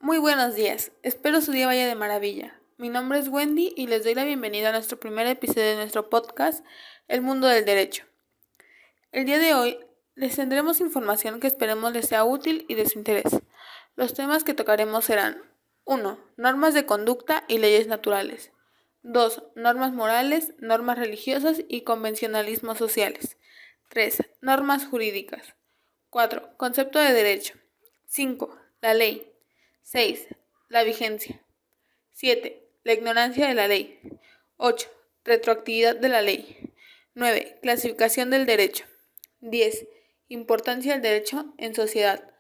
Muy buenos días, espero su día vaya de maravilla. Mi nombre es Wendy y les doy la bienvenida a nuestro primer episodio de nuestro podcast, El Mundo del Derecho. El día de hoy les tendremos información que esperemos les sea útil y de su interés. Los temas que tocaremos serán 1. Normas de conducta y leyes naturales. 2. Normas morales, normas religiosas y convencionalismos sociales. 3. Normas jurídicas. 4. Concepto de derecho. 5. La ley. 6. La vigencia. 7. La ignorancia de la ley. 8. Retroactividad de la ley. 9. Clasificación del derecho. 10. Importancia del derecho en sociedad.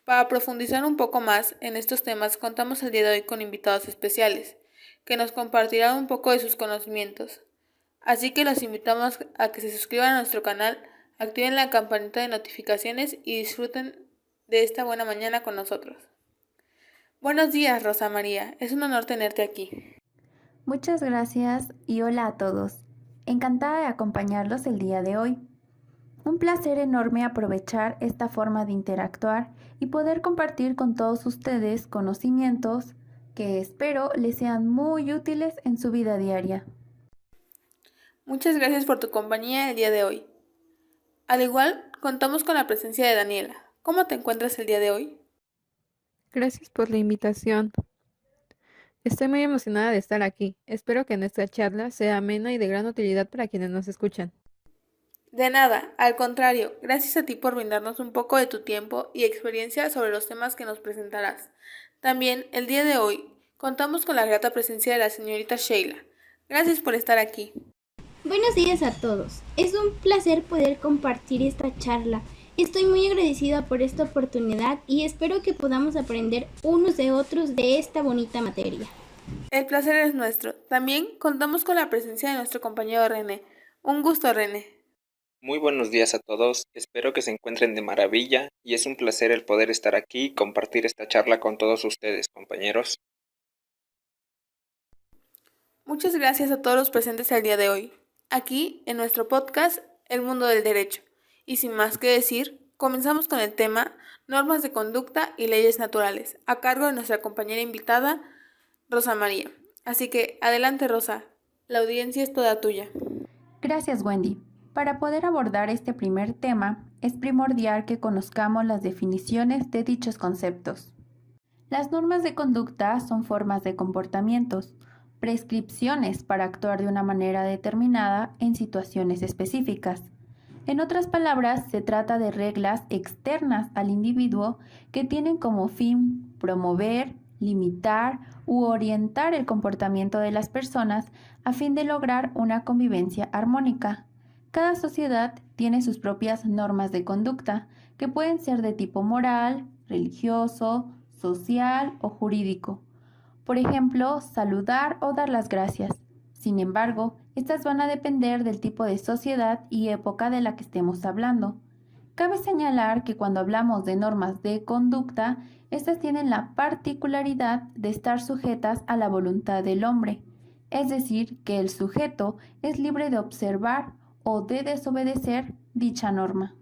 Para profundizar un poco más en estos temas, contamos el día de hoy con invitados especiales, que nos compartirán un poco de sus conocimientos. Así que los invitamos a que se suscriban a nuestro canal, activen la campanita de notificaciones y disfruten de esta buena mañana con nosotros. Buenos días, Rosa María. Es un honor tenerte aquí. Muchas gracias y hola a todos. Encantada de acompañarlos el día de hoy. Un placer enorme aprovechar esta forma de interactuar y poder compartir con todos ustedes conocimientos que espero les sean muy útiles en su vida diaria. Muchas gracias por tu compañía el día de hoy. Al igual, contamos con la presencia de Daniela. ¿Cómo te encuentras el día de hoy? Gracias por la invitación. Estoy muy emocionada de estar aquí. Espero que nuestra charla sea amena y de gran utilidad para quienes nos escuchan. De nada, al contrario, gracias a ti por brindarnos un poco de tu tiempo y experiencia sobre los temas que nos presentarás. También, el día de hoy, contamos con la grata presencia de la señorita Sheila. Gracias por estar aquí. Buenos días a todos. Es un placer poder compartir esta charla. Estoy muy agradecida por esta oportunidad y espero que podamos aprender unos de otros de esta bonita materia. El placer es nuestro. También contamos con la presencia de nuestro compañero René. Un gusto, René. Muy buenos días a todos, espero que se encuentren de maravilla y es un placer el poder estar aquí y compartir esta charla con todos ustedes, compañeros. Muchas gracias a todos los presentes el día de hoy, aquí en nuestro podcast El Mundo del Derecho. Y sin más que decir, comenzamos con el tema Normas de conducta y leyes naturales, a cargo de nuestra compañera invitada, Rosa María. Así que adelante, Rosa, la audiencia es toda tuya. Gracias, Wendy. Para poder abordar este primer tema, es primordial que conozcamos las definiciones de dichos conceptos. Las normas de conducta son formas de comportamientos, prescripciones para actuar de una manera determinada en situaciones específicas. En otras palabras, se trata de reglas externas al individuo que tienen como fin promover, limitar u orientar el comportamiento de las personas a fin de lograr una convivencia armónica. Cada sociedad tiene sus propias normas de conducta, que pueden ser de tipo moral, religioso, social o jurídico. Por ejemplo, saludar o dar las gracias. Sin embargo, estas van a depender del tipo de sociedad y época de la que estemos hablando. Cabe señalar que cuando hablamos de normas de conducta, estas tienen la particularidad de estar sujetas a la voluntad del hombre, es decir, que el sujeto es libre de observar o de desobedecer dicha norma.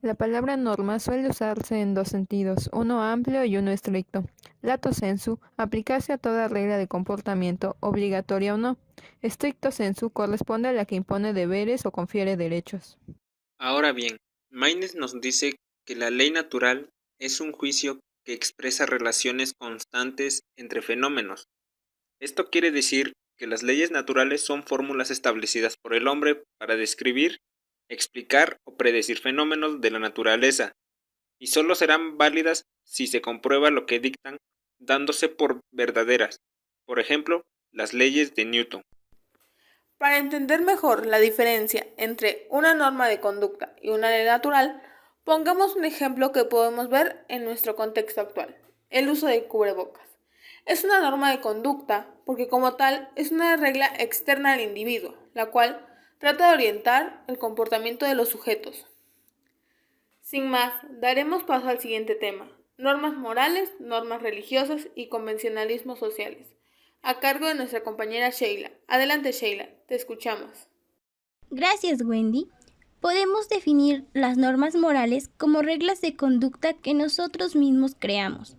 La palabra norma suele usarse en dos sentidos, uno amplio y uno estricto. Lato sensu, aplicarse a toda regla de comportamiento, obligatoria o no. Stricto sensu corresponde a la que impone deberes o confiere derechos. Ahora bien, Maynes nos dice que la ley natural es un juicio que expresa relaciones constantes entre fenómenos. Esto quiere decir que las leyes naturales son fórmulas establecidas por el hombre para describir, explicar o predecir fenómenos de la naturaleza, y solo serán válidas si se comprueba lo que dictan dándose por verdaderas, por ejemplo, las leyes de Newton. Para entender mejor la diferencia entre una norma de conducta y una ley natural, pongamos un ejemplo que podemos ver en nuestro contexto actual, el uso de cubrebocas. Es una norma de conducta porque como tal es una regla externa al individuo, la cual trata de orientar el comportamiento de los sujetos. Sin más, daremos paso al siguiente tema, normas morales, normas religiosas y convencionalismos sociales, a cargo de nuestra compañera Sheila. Adelante, Sheila, te escuchamos. Gracias, Wendy. Podemos definir las normas morales como reglas de conducta que nosotros mismos creamos.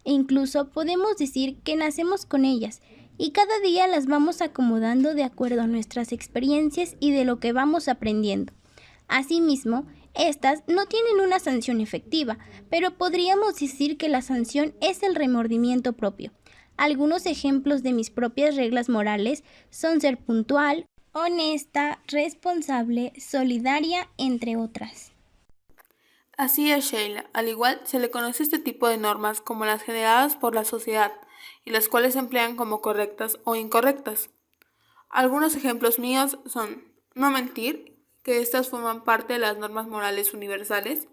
e incluso podemos decir que nacemos con ellas y cada día las vamos acomodando de acuerdo a nuestras experiencias y de lo que vamos aprendiendo. Asimismo, estas no tienen una sanción efectiva, pero podríamos decir que la sanción es el remordimiento propio. Algunos ejemplos de mis propias reglas morales son ser puntual, honesta, responsable, solidaria, entre otras. Así es, Sheila. Al igual, se le conoce este tipo de normas como las generadas por la sociedad y las cuales se emplean como correctas o incorrectas. Algunos ejemplos míos son no mentir, que estas forman parte de las normas morales universales,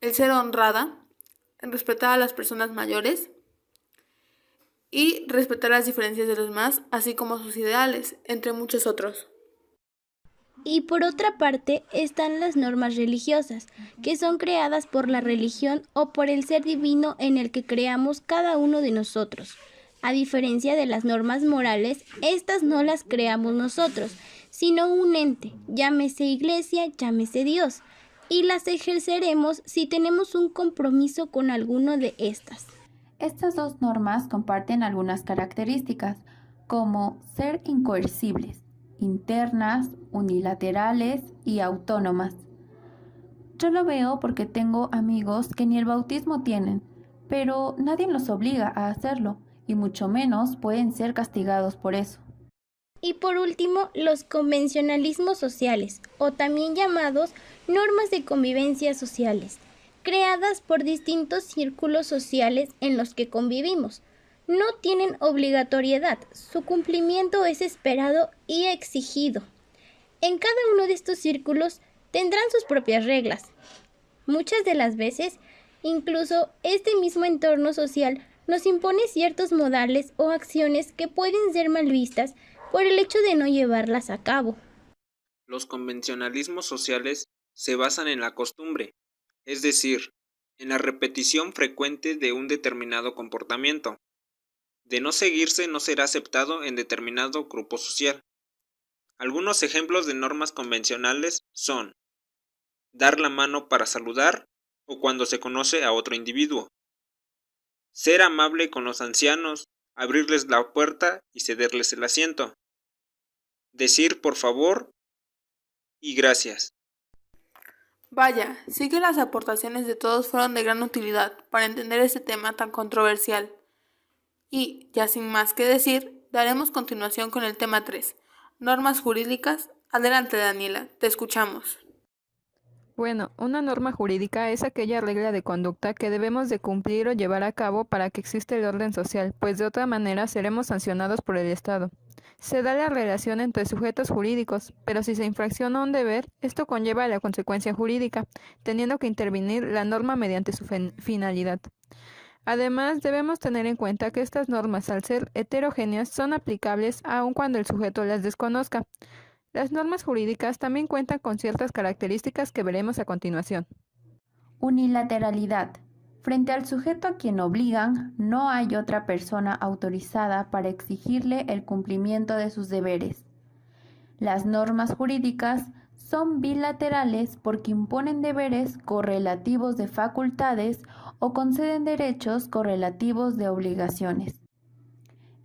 el ser honrada, el respetar a las personas mayores y respetar las diferencias de los demás, así como sus ideales, entre muchos otros. Y por otra parte están las normas religiosas, que son creadas por la religión o por el ser divino en el que creamos cada uno de nosotros. A diferencia de las normas morales, estas no las creamos nosotros, sino un ente, llámese iglesia, llámese Dios, y las ejerceremos si tenemos un compromiso con alguno de estas. Estas dos normas comparten algunas características, como ser incoercibles, internas, unilaterales y autónomas. Yo lo veo porque tengo amigos que ni el bautismo tienen, pero nadie los obliga a hacerlo, y mucho menos pueden ser castigados por eso. Y por último, los convencionalismos sociales, o también llamados normas de convivencia sociales, creadas por distintos círculos sociales en los que convivimos. No tienen obligatoriedad, su cumplimiento es esperado y exigido. En cada uno de estos círculos tendrán sus propias reglas. Muchas de las veces, incluso este mismo entorno social nos impone ciertos modales o acciones que pueden ser mal vistas por el hecho de no llevarlas a cabo. Los convencionalismos sociales se basan en la costumbre, es decir, en la repetición frecuente de un determinado comportamiento. De no seguirse no será aceptado en determinado grupo social. Algunos ejemplos de normas convencionales son dar la mano para saludar o cuando se conoce a otro individuo, ser amable con los ancianos, abrirles la puerta y cederles el asiento, decir por favor y gracias. Vaya, sí que las aportaciones de todos fueron de gran utilidad para entender este tema tan controversial. Y, ya sin más que decir, daremos continuación con el tema 3, normas jurídicas. Adelante, Daniela, te escuchamos. Bueno, una norma jurídica es aquella regla de conducta que debemos de cumplir o llevar a cabo para que exista el orden social, pues de otra manera seremos sancionados por el Estado. Se da la relación entre sujetos jurídicos, pero si se infracciona un deber, esto conlleva la consecuencia jurídica, teniendo que intervenir la norma mediante su finalidad. Además, debemos tener en cuenta que estas normas, al ser heterogéneas, son aplicables aun cuando el sujeto las desconozca. Las normas jurídicas también cuentan con ciertas características que veremos a continuación. Unilateralidad. Frente al sujeto a quien obligan, no hay otra persona autorizada para exigirle el cumplimiento de sus deberes. Las normas jurídicas son bilaterales porque imponen deberes correlativos de facultades o conceden derechos correlativos de obligaciones.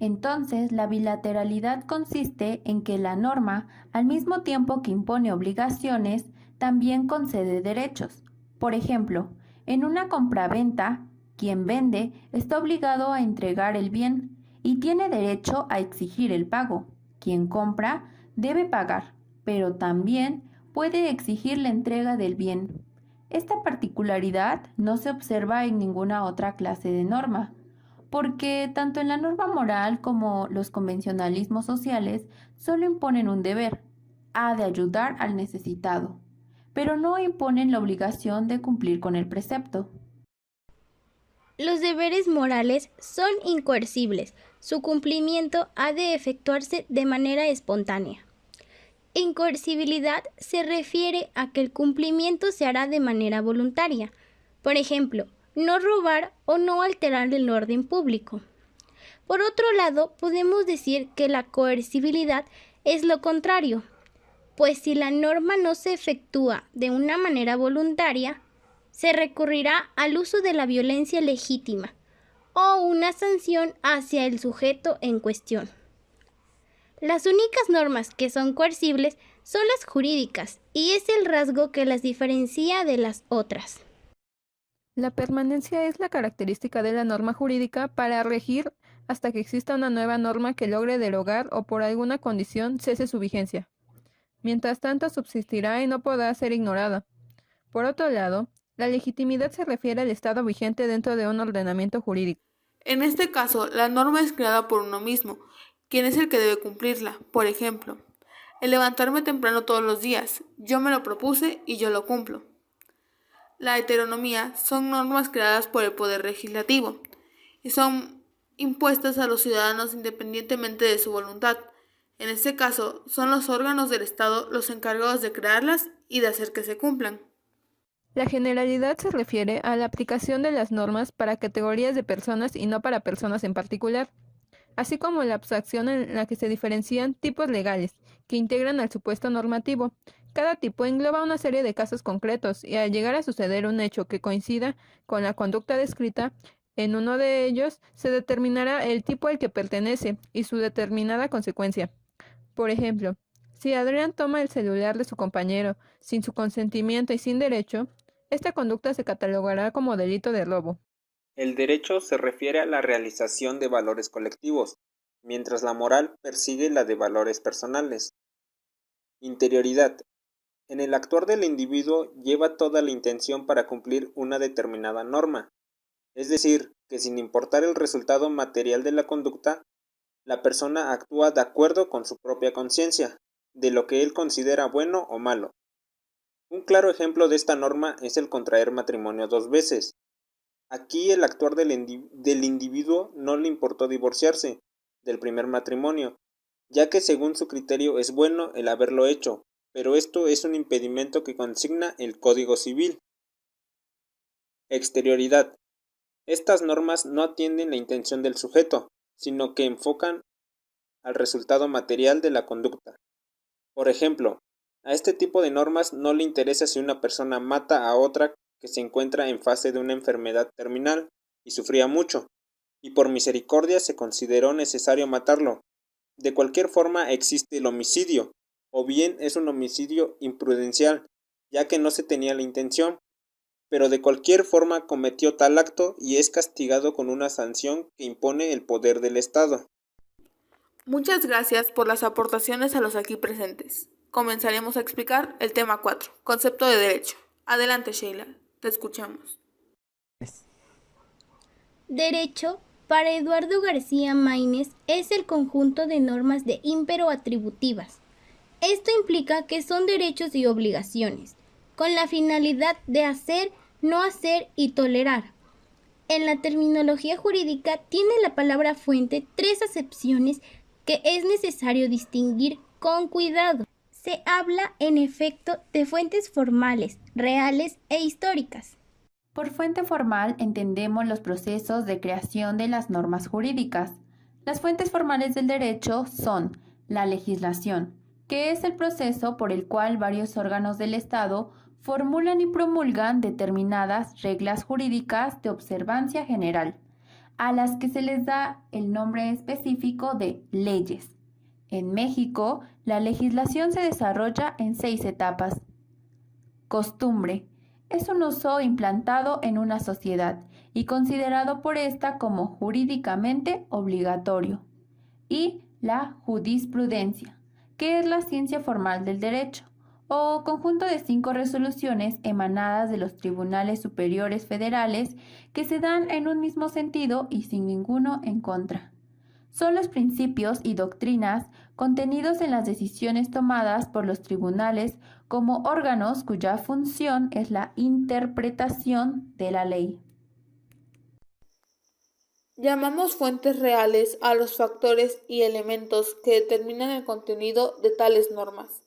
Entonces, la bilateralidad consiste en que la norma, al mismo tiempo que impone obligaciones, también concede derechos. Por ejemplo, en una compraventa, quien vende está obligado a entregar el bien y tiene derecho a exigir el pago. Quien compra debe pagar, pero también puede exigir la entrega del bien. Esta particularidad no se observa en ninguna otra clase de norma, porque tanto en la norma moral como los convencionalismos sociales solo imponen un deber, ha de ayudar al necesitado, pero no imponen la obligación de cumplir con el precepto. Los deberes morales son incoercibles, su cumplimiento ha de efectuarse de manera espontánea. Incoercibilidad se refiere a que el cumplimiento se hará de manera voluntaria. Por ejemplo, no robar o no alterar el orden público. Por otro lado, podemos decir que la coercibilidad es lo contrario, pues si la norma no se efectúa de una manera voluntaria, se recurrirá al uso de la violencia legítima, o una sanción hacia el sujeto en cuestión. Las únicas normas que son coercibles son las jurídicas, y es el rasgo que las diferencia de las otras. La permanencia es la característica de la norma jurídica para regir hasta que exista una nueva norma que logre derogar o por alguna condición cese su vigencia. Mientras tanto subsistirá y no podrá ser ignorada. Por otro lado, la legitimidad se refiere al estado vigente dentro de un ordenamiento jurídico. En este caso, la norma es creada por uno mismo, quien es el que debe cumplirla. Por ejemplo, el levantarme temprano todos los días, yo me lo propuse y yo lo cumplo. La heteronomía son normas creadas por el Poder Legislativo y son impuestas a los ciudadanos independientemente de su voluntad. En este caso, son los órganos del Estado los encargados de crearlas y de hacer que se cumplan. La generalidad se refiere a la aplicación de las normas para categorías de personas y no para personas en particular, así como la abstracción en la que se diferencian tipos legales, que integran al supuesto normativo. Cada tipo engloba una serie de casos concretos y al llegar a suceder un hecho que coincida con la conducta descrita, en uno de ellos se determinará el tipo al que pertenece y su determinada consecuencia. Por ejemplo, si Adrián toma el celular de su compañero sin su consentimiento y sin derecho, esta conducta se catalogará como delito de robo. El derecho se refiere a la realización de valores colectivos, mientras la moral persigue la de valores personales. Interioridad. En el actuar del individuo lleva toda la intención para cumplir una determinada norma, es decir, que sin importar el resultado material de la conducta, la persona actúa de acuerdo con su propia conciencia, de lo que él considera bueno o malo. Un claro ejemplo de esta norma es el contraer matrimonio 2 veces. Aquí el actuar del individuo no le importó divorciarse del primer matrimonio, ya que según su criterio es bueno el haberlo hecho, pero esto es un impedimento que consigna el Código Civil. Exterioridad. Estas normas no atienden la intención del sujeto, sino que enfocan al resultado material de la conducta. Por ejemplo, a este tipo de normas no le interesa si una persona mata a otra que se encuentra en fase de una enfermedad terminal y sufría mucho, y por misericordia se consideró necesario matarlo. De cualquier forma existe el homicidio, o bien es un homicidio imprudencial, ya que no se tenía la intención, pero de cualquier forma cometió tal acto y es castigado con una sanción que impone el poder del Estado. Muchas gracias por las aportaciones a los aquí presentes. Comenzaremos a explicar el tema 4, concepto de derecho. Adelante, Sheila, te escuchamos. Derecho, para Eduardo García Maínez, es el conjunto de normas de ímpero atributivas. Esto implica que son derechos y obligaciones, con la finalidad de hacer, no hacer y tolerar. En la terminología jurídica tiene la palabra fuente 3 acepciones que es necesario distinguir con cuidado. Se habla, en efecto, de fuentes formales, reales e históricas. Por fuente formal entendemos los procesos de creación de las normas jurídicas. Las fuentes formales del derecho son la legislación, que es el proceso por el cual varios órganos del Estado formulan y promulgan determinadas reglas jurídicas de observancia general, a las que se les da el nombre específico de leyes. En México, la legislación se desarrolla en 6 etapas. Costumbre. Es un uso implantado en una sociedad y considerado por ésta como jurídicamente obligatorio. Y la jurisprudencia, que es la ciencia formal del derecho, o conjunto de 5 resoluciones emanadas de los tribunales superiores federales que se dan en un mismo sentido y sin ninguno en contra. Son los principios y doctrinas contenidos en las decisiones tomadas por los tribunales como órganos cuya función es la interpretación de la ley. Llamamos fuentes reales a los factores y elementos que determinan el contenido de tales normas.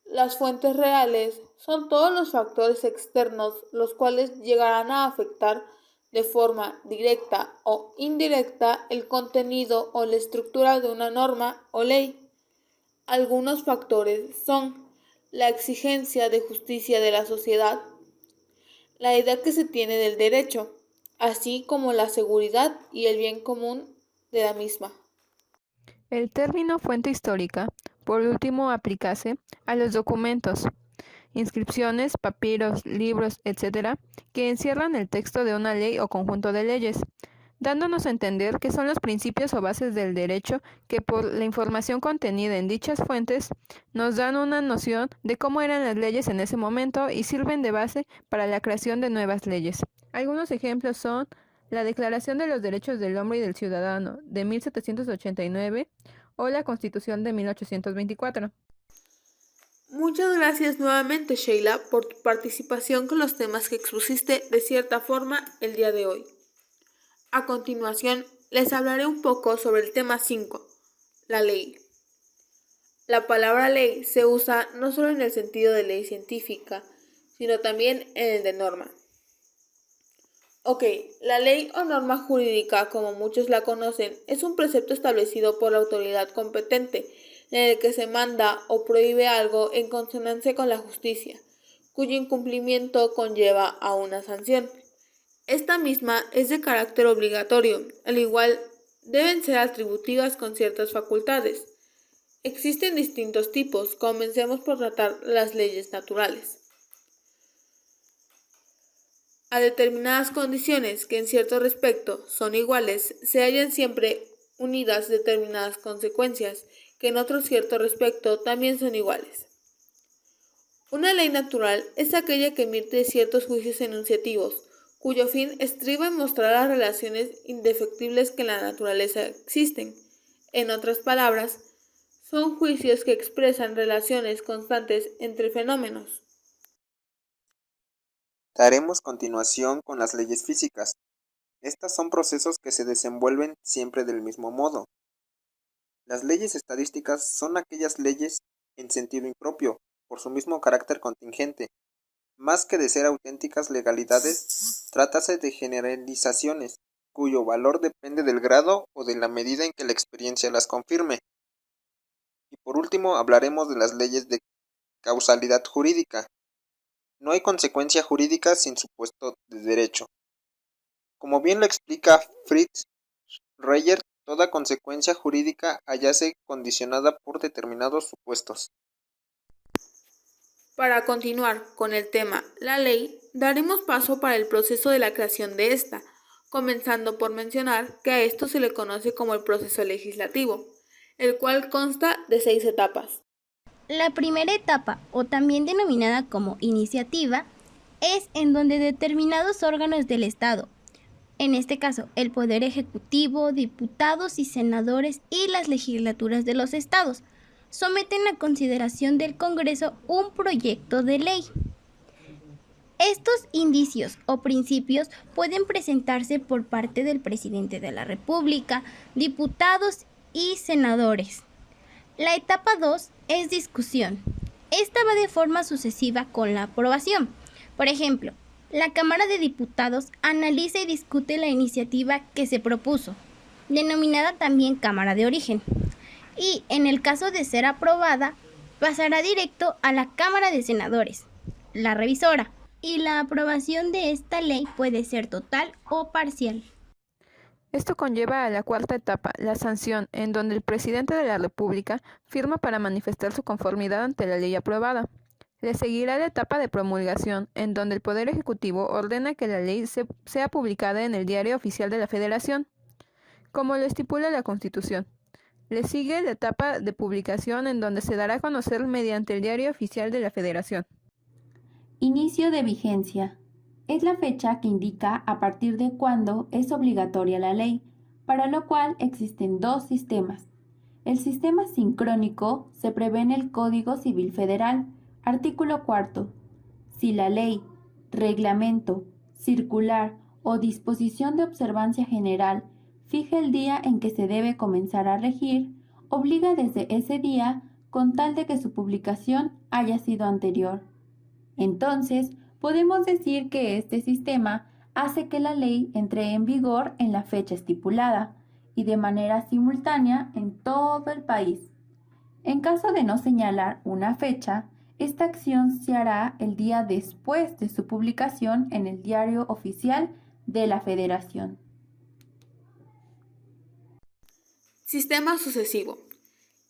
Las fuentes reales son todos los factores externos los cuales llegarán a afectar de forma directa o indirecta el contenido o la estructura de una norma o ley. Algunos factores son la exigencia de justicia de la sociedad, la idea que se tiene del derecho, así como la seguridad y el bien común de la misma. El término fuente histórica, por último, aplicase a los documentos, inscripciones, papiros, libros, etc., que encierran el texto de una ley o conjunto de leyes, dándonos a entender que son los principios o bases del derecho que por la información contenida en dichas fuentes nos dan una noción de cómo eran las leyes en ese momento y sirven de base para la creación de nuevas leyes. Algunos ejemplos son la Declaración de los Derechos del Hombre y del Ciudadano de 1789 o la Constitución de 1824. Muchas gracias nuevamente, Sheila, por tu participación con los temas que expusiste de cierta forma el día de hoy. A continuación, les hablaré un poco sobre el tema 5, la ley. La palabra ley se usa no solo en el sentido de ley científica, sino también en el de norma. Ok, la ley o norma jurídica, como muchos la conocen, es un precepto establecido por la autoridad competente en el que se manda o prohíbe algo en consonancia con la justicia, cuyo incumplimiento conlleva a una sanción. Esta misma es de carácter obligatorio, al igual deben ser atributivas con ciertas facultades. Existen distintos tipos, comencemos por tratar las leyes naturales. A determinadas condiciones que en cierto respecto son iguales, se hallan siempre unidas determinadas consecuencias que en otro cierto respecto también son iguales. Una ley natural es aquella que emite ciertos juicios enunciativos, cuyo fin estriba en mostrar las relaciones indefectibles que en la naturaleza existen. En otras palabras, son juicios que expresan relaciones constantes entre fenómenos. Daremos continuación con las leyes físicas. Estas son procesos que se desenvuelven siempre del mismo modo. Las leyes estadísticas son aquellas leyes en sentido impropio, por su mismo carácter contingente. Más que de ser auténticas legalidades, trátase de generalizaciones, cuyo valor depende del grado o de la medida en que la experiencia las confirme. Y por último hablaremos de las leyes de causalidad jurídica. No hay consecuencia jurídica sin supuesto de derecho. Como bien lo explica Fritz Reyer, toda consecuencia jurídica hallase condicionada por determinados supuestos. Para continuar con el tema la ley, daremos paso para el proceso de la creación de esta, comenzando por mencionar que a esto se le conoce como el proceso legislativo, el cual consta de 6 etapas. La primera etapa, o también denominada como iniciativa, es en donde determinados órganos del Estado, en este caso el Poder Ejecutivo, diputados y senadores y las legislaturas de los estados, someten a consideración del Congreso un proyecto de ley. Estos indicios o principios pueden presentarse por parte del presidente de la República, diputados y senadores. La etapa 2 es discusión. Esta va de forma sucesiva con la aprobación. Por ejemplo, la Cámara de Diputados analiza y discute la iniciativa que se propuso, denominada también Cámara de Origen. Y en el caso de ser aprobada, pasará directo a la Cámara de Senadores, la revisora, y la aprobación de esta ley puede ser total o parcial. Esto conlleva a la cuarta etapa, la sanción, en donde el presidente de la República firma para manifestar su conformidad ante la ley aprobada. Le seguirá la etapa de promulgación, en donde el Poder Ejecutivo ordena que la ley sea publicada en el Diario Oficial de la Federación, como lo estipula la Constitución. Le sigue la etapa de publicación, en donde se dará a conocer mediante el Diario Oficial de la Federación. Inicio de vigencia. Es la fecha que indica a partir de cuándo es obligatoria la ley, para lo cual existen dos sistemas. El sistema sincrónico se prevé en el Código Civil Federal, artículo 4. Si la ley, reglamento, circular o disposición de observancia general fija el día en que se debe comenzar a regir, obliga desde ese día con tal de que su publicación haya sido anterior. Entonces, podemos decir que este sistema hace que la ley entre en vigor en la fecha estipulada y de manera simultánea en todo el país. En caso de no señalar una fecha, esta acción se hará el día después de su publicación en el Diario Oficial de la Federación. Sistema sucesivo.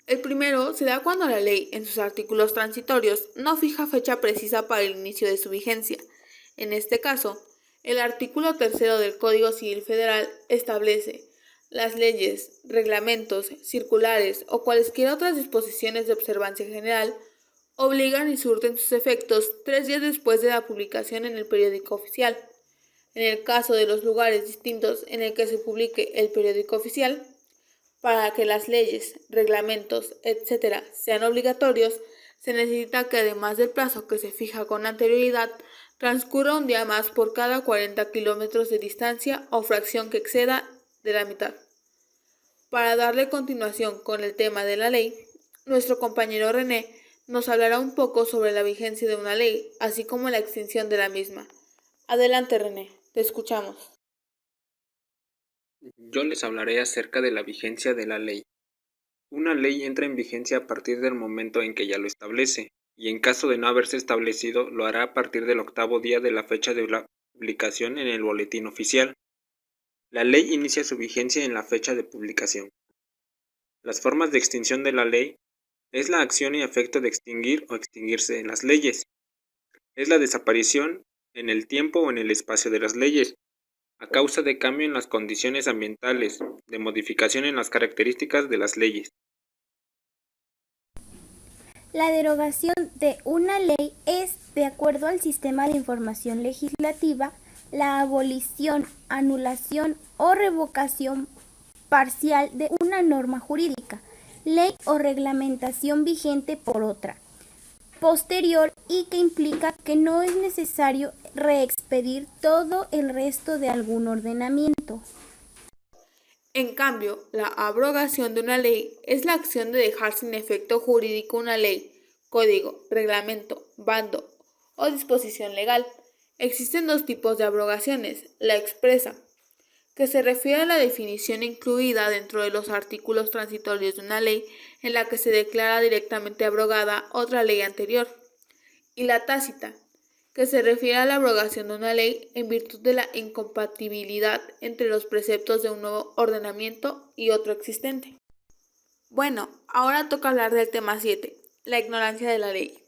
El primero se da cuando la ley, en sus artículos transitorios, no fija fecha precisa para el inicio de su vigencia. En este caso, el artículo 3 del Código Civil Federal establece: las leyes, reglamentos, circulares o cualesquiera otras disposiciones de observancia general obligan y surten sus efectos 3 días después de la publicación en el periódico oficial. En el caso de los lugares distintos en el que se publique el periódico oficial, para que las leyes, reglamentos, etc. sean obligatorios, se necesita que además del plazo que se fija con anterioridad, transcurra un día más por cada 40 kilómetros de distancia o fracción que exceda de la mitad. Para darle continuación con el tema de la ley, nuestro compañero René nos hablará un poco sobre la vigencia de una ley, así como la extinción de la misma. Adelante, René, te escuchamos. Yo les hablaré acerca de la vigencia de la ley. Una ley entra en vigencia a partir del momento en que ya lo establece, y en caso de no haberse establecido, lo hará a partir del 8º día de la fecha de la publicación en el Boletín Oficial. La ley inicia su vigencia en la fecha de publicación. Las formas de extinción de la ley es la acción y efecto de extinguir o extinguirse en las leyes. Es la desaparición en el tiempo o en el espacio de las leyes, a causa de cambio en las condiciones ambientales, de modificación en las características de las leyes. La derogación de una ley es, de acuerdo al sistema de información legislativa, la abolición, anulación o revocación parcial de una norma jurídica, ley o reglamentación vigente por otra, posterior, y que implica que no es necesario reexpedir todo el resto de algún ordenamiento. En cambio, la abrogación de una ley es la acción de dejar sin efecto jurídico una ley, código, reglamento, bando o disposición legal. Existen 2 tipos de abrogaciones: la expresa, que se refiere a la definición incluida dentro de los artículos transitorios de una ley en la que se declara directamente abrogada otra ley anterior, y la tácita, que se refiere a la abrogación de una ley en virtud de la incompatibilidad entre los preceptos de un nuevo ordenamiento y otro existente. Bueno, ahora toca hablar del tema 7, la ignorancia de la ley.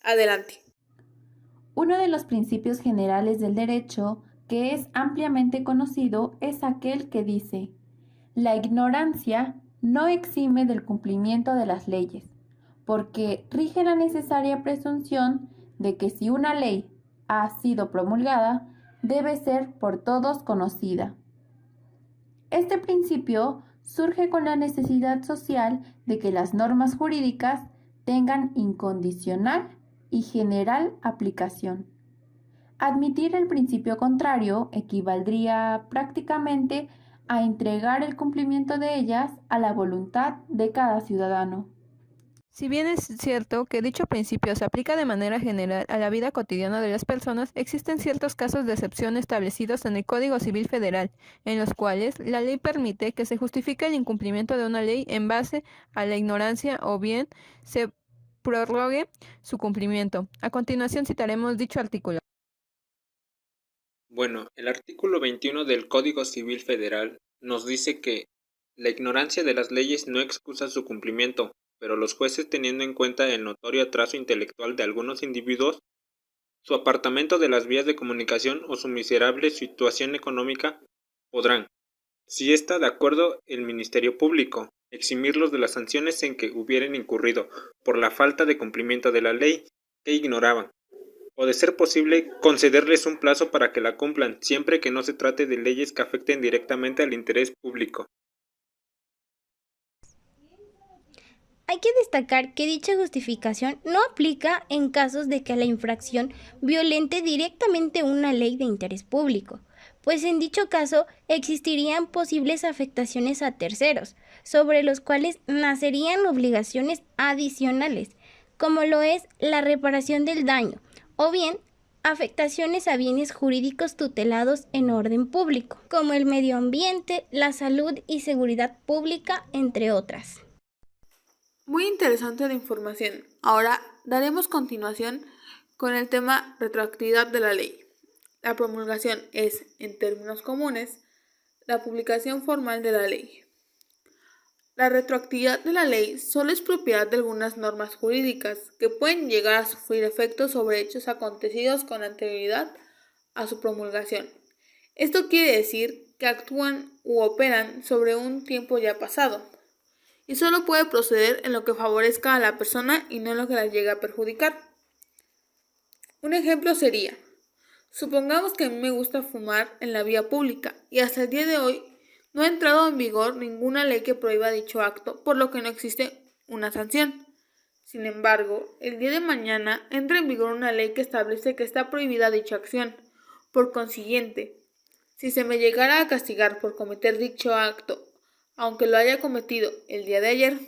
Adelante. Uno de los principios generales del derecho que es ampliamente conocido es aquel que dice: la ignorancia no exime del cumplimiento de las leyes, porque rige la necesaria presunción de que si una ley ha sido promulgada, debe ser por todos conocida. Este principio surge con la necesidad social de que las normas jurídicas tengan incondicional y general aplicación. Admitir el principio contrario equivaldría prácticamente a entregar el cumplimiento de ellas a la voluntad de cada ciudadano. Si bien es cierto que dicho principio se aplica de manera general a la vida cotidiana de las personas, existen ciertos casos de excepción establecidos en el Código Civil Federal, en los cuales la ley permite que se justifique el incumplimiento de una ley en base a la ignorancia o bien se prorrogue su cumplimiento. A continuación citaremos dicho artículo. Bueno, el artículo 21 del Código Civil Federal nos dice que la ignorancia de las leyes no excusa su cumplimiento, pero los jueces, teniendo en cuenta el notorio atraso intelectual de algunos individuos, su apartamiento de las vías de comunicación o su miserable situación económica, podrán, si está de acuerdo el Ministerio Público, eximirlos de las sanciones en que hubieran incurrido por la falta de cumplimiento de la ley que ignoraban, o de ser posible concederles un plazo para que la cumplan, siempre que no se trate de leyes que afecten directamente al interés público. Hay que destacar que dicha justificación no aplica en casos de que la infracción violente directamente una ley de interés público, pues en dicho caso existirían posibles afectaciones a terceros, sobre los cuales nacerían obligaciones adicionales, como lo es la reparación del daño, o bien afectaciones a bienes jurídicos tutelados en orden público, como el medio ambiente, la salud y seguridad pública, entre otras. Muy interesante la información. Ahora daremos continuación con el tema retroactividad de la ley. La promulgación es, en términos comunes, la publicación formal de la ley. La retroactividad de la ley solo es propiedad de algunas normas jurídicas que pueden llegar a sufrir efectos sobre hechos acontecidos con anterioridad a su promulgación. Esto quiere decir que actúan u operan sobre un tiempo ya pasado y solo puede proceder en lo que favorezca a la persona y no en lo que la llegue a perjudicar. Un ejemplo sería: supongamos que a mí me gusta fumar en la vía pública y hasta el día de hoy no ha entrado en vigor ninguna ley que prohíba dicho acto, por lo que no existe una sanción. Sin embargo, el día de mañana entra en vigor una ley que establece que está prohibida dicha acción. Por consiguiente, si se me llegara a castigar por cometer dicho acto, aunque lo haya cometido el día de ayer,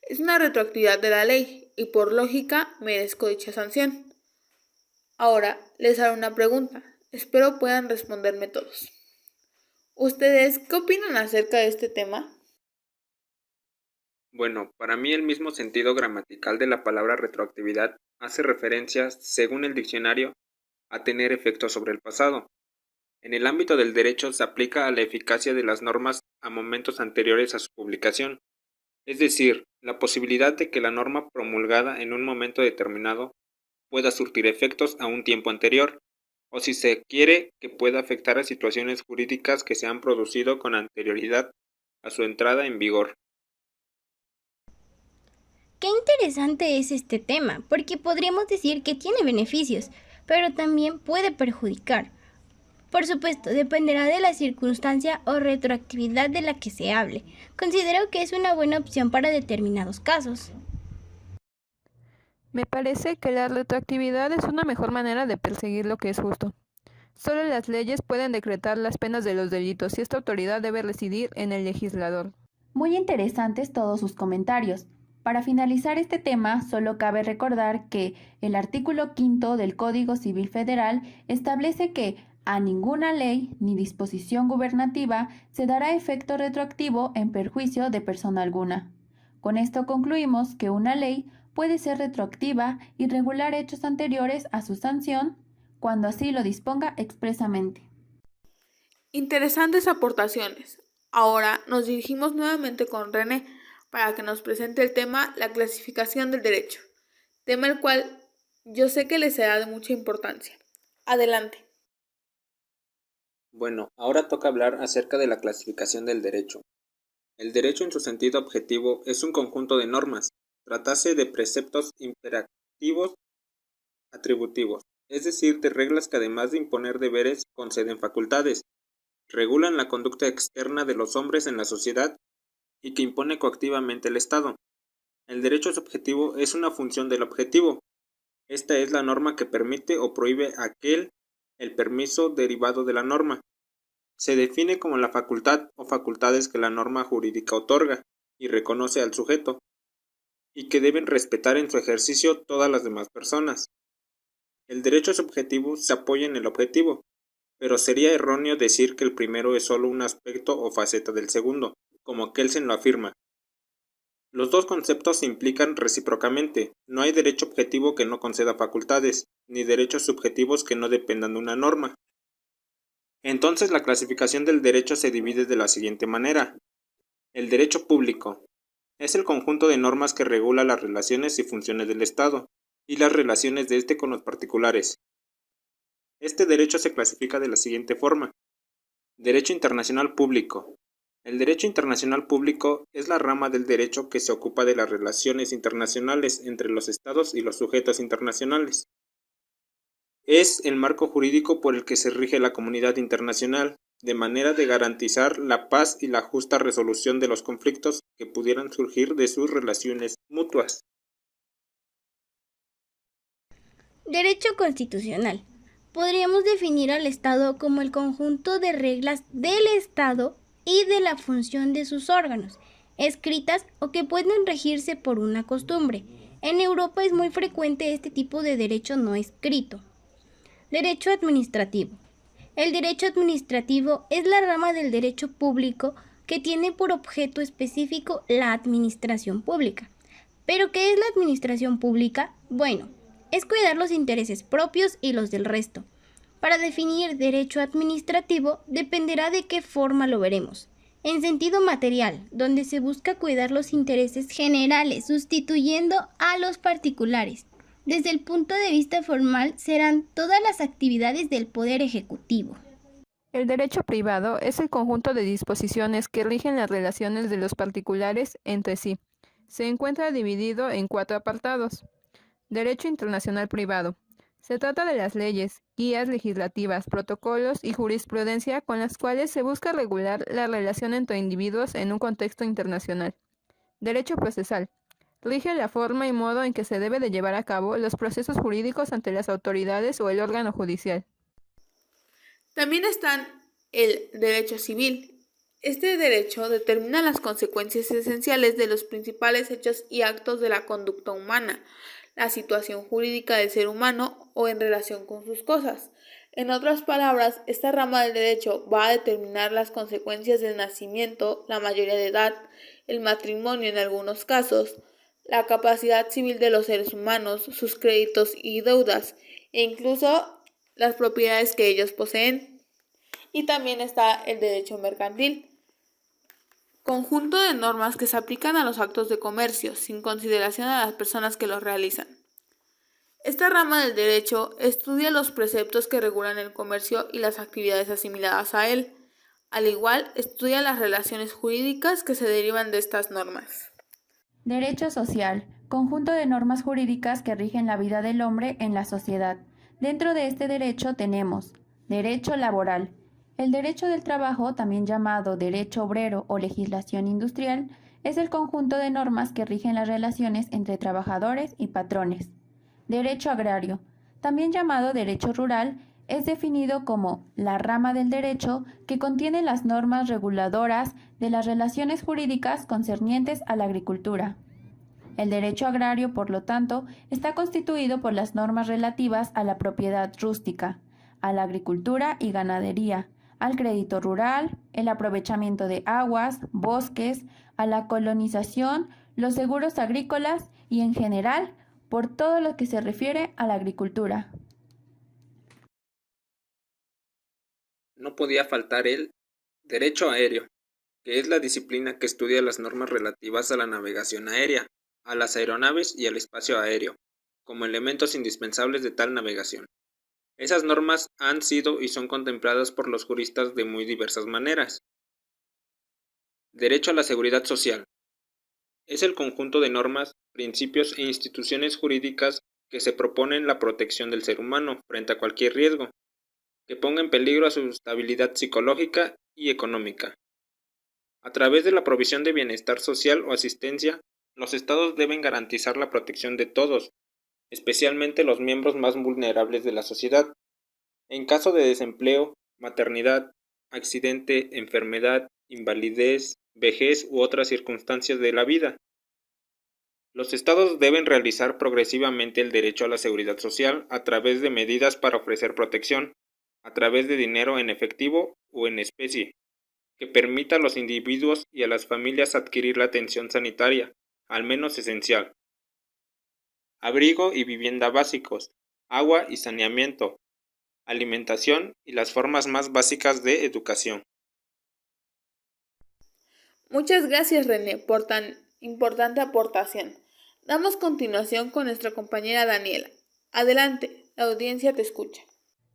es una retroactividad de la ley y por lógica merezco dicha sanción. Ahora les haré una pregunta, espero puedan responderme todos. ¿Ustedes qué opinan acerca de este tema? Bueno, para mí el mismo sentido gramatical de la palabra retroactividad hace referencia, según el diccionario, a tener efectos sobre el pasado. En el ámbito del derecho se aplica a la eficacia de las normas a momentos anteriores a su publicación, es decir, la posibilidad de que la norma promulgada en un momento determinado pueda surtir efectos a un tiempo anterior, o si se quiere que pueda afectar a situaciones jurídicas que se han producido con anterioridad a su entrada en vigor. Qué interesante es este tema, porque podríamos decir que tiene beneficios, pero también puede perjudicar. Por supuesto, dependerá de la circunstancia o retroactividad de la que se hable. Considero que es una buena opción para determinados casos. Me parece que la retroactividad es una mejor manera de perseguir lo que es justo. Solo las leyes pueden decretar las penas de los delitos y esta autoridad debe residir en el legislador. Muy interesantes todos sus comentarios. Para finalizar este tema, solo cabe recordar que el artículo 5 del Código Civil Federal establece que a ninguna ley ni disposición gubernativa se dará efecto retroactivo en perjuicio de persona alguna. Con esto concluimos que una ley puede ser retroactiva y regular hechos anteriores a su sanción cuando así lo disponga expresamente. Interesantes aportaciones. Ahora nos dirigimos nuevamente con René para que nos presente el tema la clasificación del derecho, tema el cual yo sé que le será de mucha importancia. Adelante. Bueno, ahora toca hablar acerca de la clasificación del derecho. El derecho en su sentido objetivo es un conjunto de normas, tratase de preceptos imperativos atributivos, es decir, de reglas que además de imponer deberes, conceden facultades, regulan la conducta externa de los hombres en la sociedad y que impone coactivamente el Estado. El derecho subjetivo es una función del objetivo. Esta es la norma que permite o prohíbe el permiso derivado de la norma. Se define como la facultad o facultades que la norma jurídica otorga y reconoce al sujeto, y que deben respetar en su ejercicio todas las demás personas. El derecho subjetivo se apoya en el objetivo, pero sería erróneo decir que el primero es solo un aspecto o faceta del segundo, como Kelsen lo afirma. Los dos conceptos se implican recíprocamente. No hay derecho objetivo que no conceda facultades, ni derechos subjetivos que no dependan de una norma. Entonces la clasificación del derecho se divide de la siguiente manera. El derecho público es el conjunto de normas que regula las relaciones y funciones del Estado, y las relaciones de éste con los particulares. Este derecho se clasifica de la siguiente forma. Derecho internacional público. El derecho internacional público es la rama del derecho que se ocupa de las relaciones internacionales entre los estados y los sujetos internacionales. Es el marco jurídico por el que se rige la comunidad internacional, de manera de garantizar la paz y la justa resolución de los conflictos que pudieran surgir de sus relaciones mutuas. Derecho constitucional. Podríamos definir al Estado como el conjunto de reglas del Estado y de la función de sus órganos, escritas o que pueden regirse por una costumbre. En Europa es muy frecuente este tipo de derecho no escrito. Derecho administrativo. El derecho administrativo es la rama del derecho público que tiene por objeto específico la administración pública. ¿Pero qué es la administración pública? Bueno, es cuidar los intereses propios y los del resto. Para definir derecho administrativo dependerá de qué forma lo veremos. En sentido material, donde se busca cuidar los intereses generales, sustituyendo a los particulares. Desde el punto de vista formal, serán todas las actividades del Poder Ejecutivo. El derecho privado es el conjunto de disposiciones que rigen las relaciones de los particulares entre sí. Se encuentra dividido en 4 apartados. Derecho internacional privado. Se trata de las leyes, guías legislativas, protocolos y jurisprudencia con las cuales se busca regular la relación entre individuos en un contexto internacional. Derecho procesal. Rige la forma y modo en que se debe de llevar a cabo los procesos jurídicos ante las autoridades o el órgano judicial. También están el derecho civil. Este derecho determina las consecuencias esenciales de los principales hechos y actos de la conducta humana, la situación jurídica del ser humano o en relación con sus cosas. En otras palabras, esta rama del derecho va a determinar las consecuencias del nacimiento, la mayoría de edad, el matrimonio en algunos casos, la capacidad civil de los seres humanos, sus créditos y deudas, e incluso las propiedades que ellos poseen. Y también está el derecho mercantil, conjunto de normas que se aplican a los actos de comercio, sin consideración a las personas que los realizan. Esta rama del derecho estudia los preceptos que regulan el comercio y las actividades asimiladas a él. Al igual, estudia las relaciones jurídicas que se derivan de estas normas. Derecho social, conjunto de normas jurídicas que rigen la vida del hombre en la sociedad. Dentro de este derecho tenemos derecho laboral. El derecho del trabajo, también llamado derecho obrero o legislación industrial, es el conjunto de normas que rigen las relaciones entre trabajadores y patrones. Derecho agrario, también llamado derecho rural, es definido como la rama del derecho que contiene las normas reguladoras de las relaciones jurídicas concernientes a la agricultura. El derecho agrario, por lo tanto, está constituido por las normas relativas a la propiedad rústica, a la agricultura y ganadería, al crédito rural, el aprovechamiento de aguas, bosques, a la colonización, los seguros agrícolas y, en general, por todo lo que se refiere a la agricultura. No podía faltar el derecho aéreo, que es la disciplina que estudia las normas relativas a la navegación aérea, a las aeronaves y al espacio aéreo, como elementos indispensables de tal navegación. Esas normas han sido y son contempladas por los juristas de muy diversas maneras. Derecho a la seguridad social. Es el conjunto de normas, principios e instituciones jurídicas que se proponen la protección del ser humano frente a cualquier riesgo, que ponga en peligro a su estabilidad psicológica y económica. A través de la provisión de bienestar social o asistencia, los estados deben garantizar la protección de todos, especialmente los miembros más vulnerables de la sociedad, en caso de desempleo, maternidad, accidente, enfermedad, invalidez, vejez u otras circunstancias de la vida. Los estados deben realizar progresivamente el derecho a la seguridad social a través de medidas para ofrecer protección, a través de dinero en efectivo o en especie, que permita a los individuos y a las familias adquirir la atención sanitaria, al menos esencial, abrigo y vivienda básicos, agua y saneamiento, alimentación y las formas más básicas de educación. Muchas gracias, René, por tan importante aportación. Damos continuación con nuestra compañera Daniela. Adelante, la audiencia te escucha.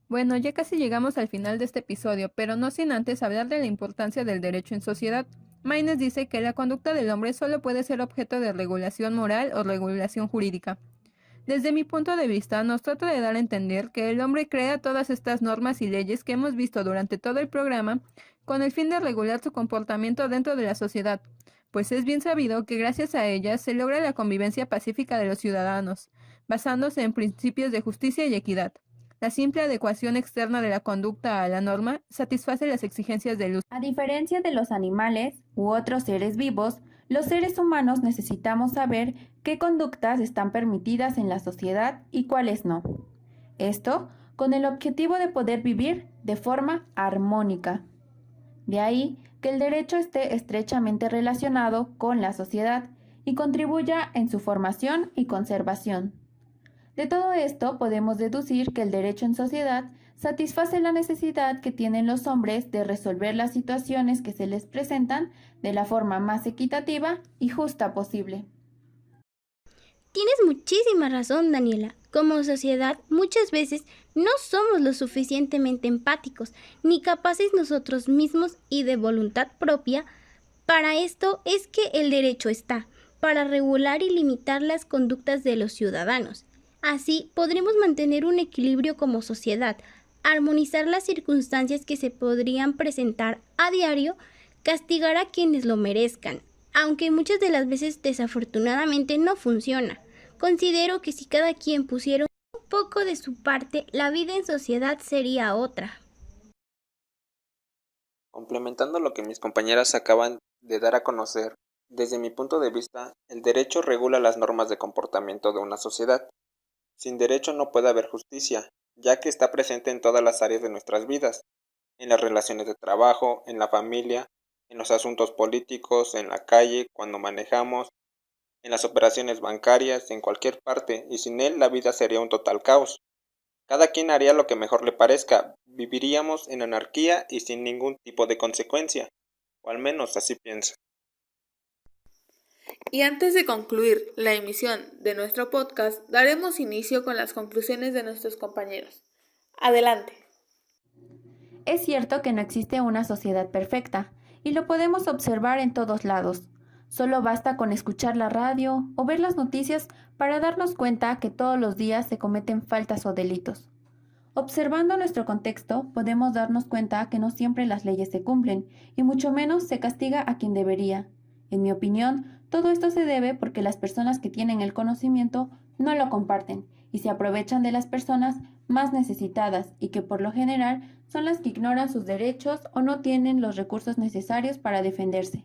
Bueno, ya casi llegamos al final de este episodio, pero no sin antes hablar de la importancia del derecho en sociedad. Maynes dice que la conducta del hombre solo puede ser objeto de regulación moral o regulación jurídica. Desde mi punto de vista, nos trata de dar a entender que el hombre crea todas estas normas y leyes que hemos visto durante todo el programa con el fin de regular su comportamiento dentro de la sociedad, pues es bien sabido que gracias a ellas se logra la convivencia pacífica de los ciudadanos, basándose en principios de justicia y equidad. La simple adecuación externa de la conducta a la norma satisface las exigencias del uso. A diferencia de los animales u otros seres vivos, los seres humanos necesitamos saber qué conductas están permitidas en la sociedad y cuáles no. Esto con el objetivo de poder vivir de forma armónica. De ahí que el derecho esté estrechamente relacionado con la sociedad y contribuya en su formación y conservación. De todo esto podemos deducir que el derecho en sociedad satisface la necesidad que tienen los hombres de resolver las situaciones que se les presentan de la forma más equitativa y justa posible. Tienes muchísima razón, Daniela. Como sociedad, muchas veces no somos lo suficientemente empáticos, ni capaces nosotros mismos y de voluntad propia. Para esto es que el derecho está, para regular y limitar las conductas de los ciudadanos. Así podremos mantener un equilibrio como sociedad, armonizar las circunstancias que se podrían presentar a diario, castigar a quienes lo merezcan, aunque muchas de las veces desafortunadamente no funciona. Considero que si cada quien pusiera un poco de su parte, la vida en sociedad sería otra. Complementando lo que mis compañeras acaban de dar a conocer, desde mi punto de vista, el derecho regula las normas de comportamiento de una sociedad. Sin derecho no puede haber justicia, ya que está presente en todas las áreas de nuestras vidas, en las relaciones de trabajo, en la familia, en los asuntos políticos, en la calle, cuando manejamos, en las operaciones bancarias, en cualquier parte, y sin él la vida sería un total caos. Cada quien haría lo que mejor le parezca, viviríamos en anarquía y sin ningún tipo de consecuencia, o al menos así pienso. Y antes de concluir la emisión de nuestro podcast, daremos inicio con las conclusiones de nuestros compañeros. Adelante. Es cierto que no existe una sociedad perfecta, y lo podemos observar en todos lados. Solo basta con escuchar la radio o ver las noticias para darnos cuenta que todos los días se cometen faltas o delitos. Observando nuestro contexto, podemos darnos cuenta que no siempre las leyes se cumplen, y mucho menos se castiga a quien debería. En mi opinión, todo esto se debe porque las personas que tienen el conocimiento no lo comparten y se aprovechan de las personas más necesitadas y que por lo general son las que ignoran sus derechos o no tienen los recursos necesarios para defenderse.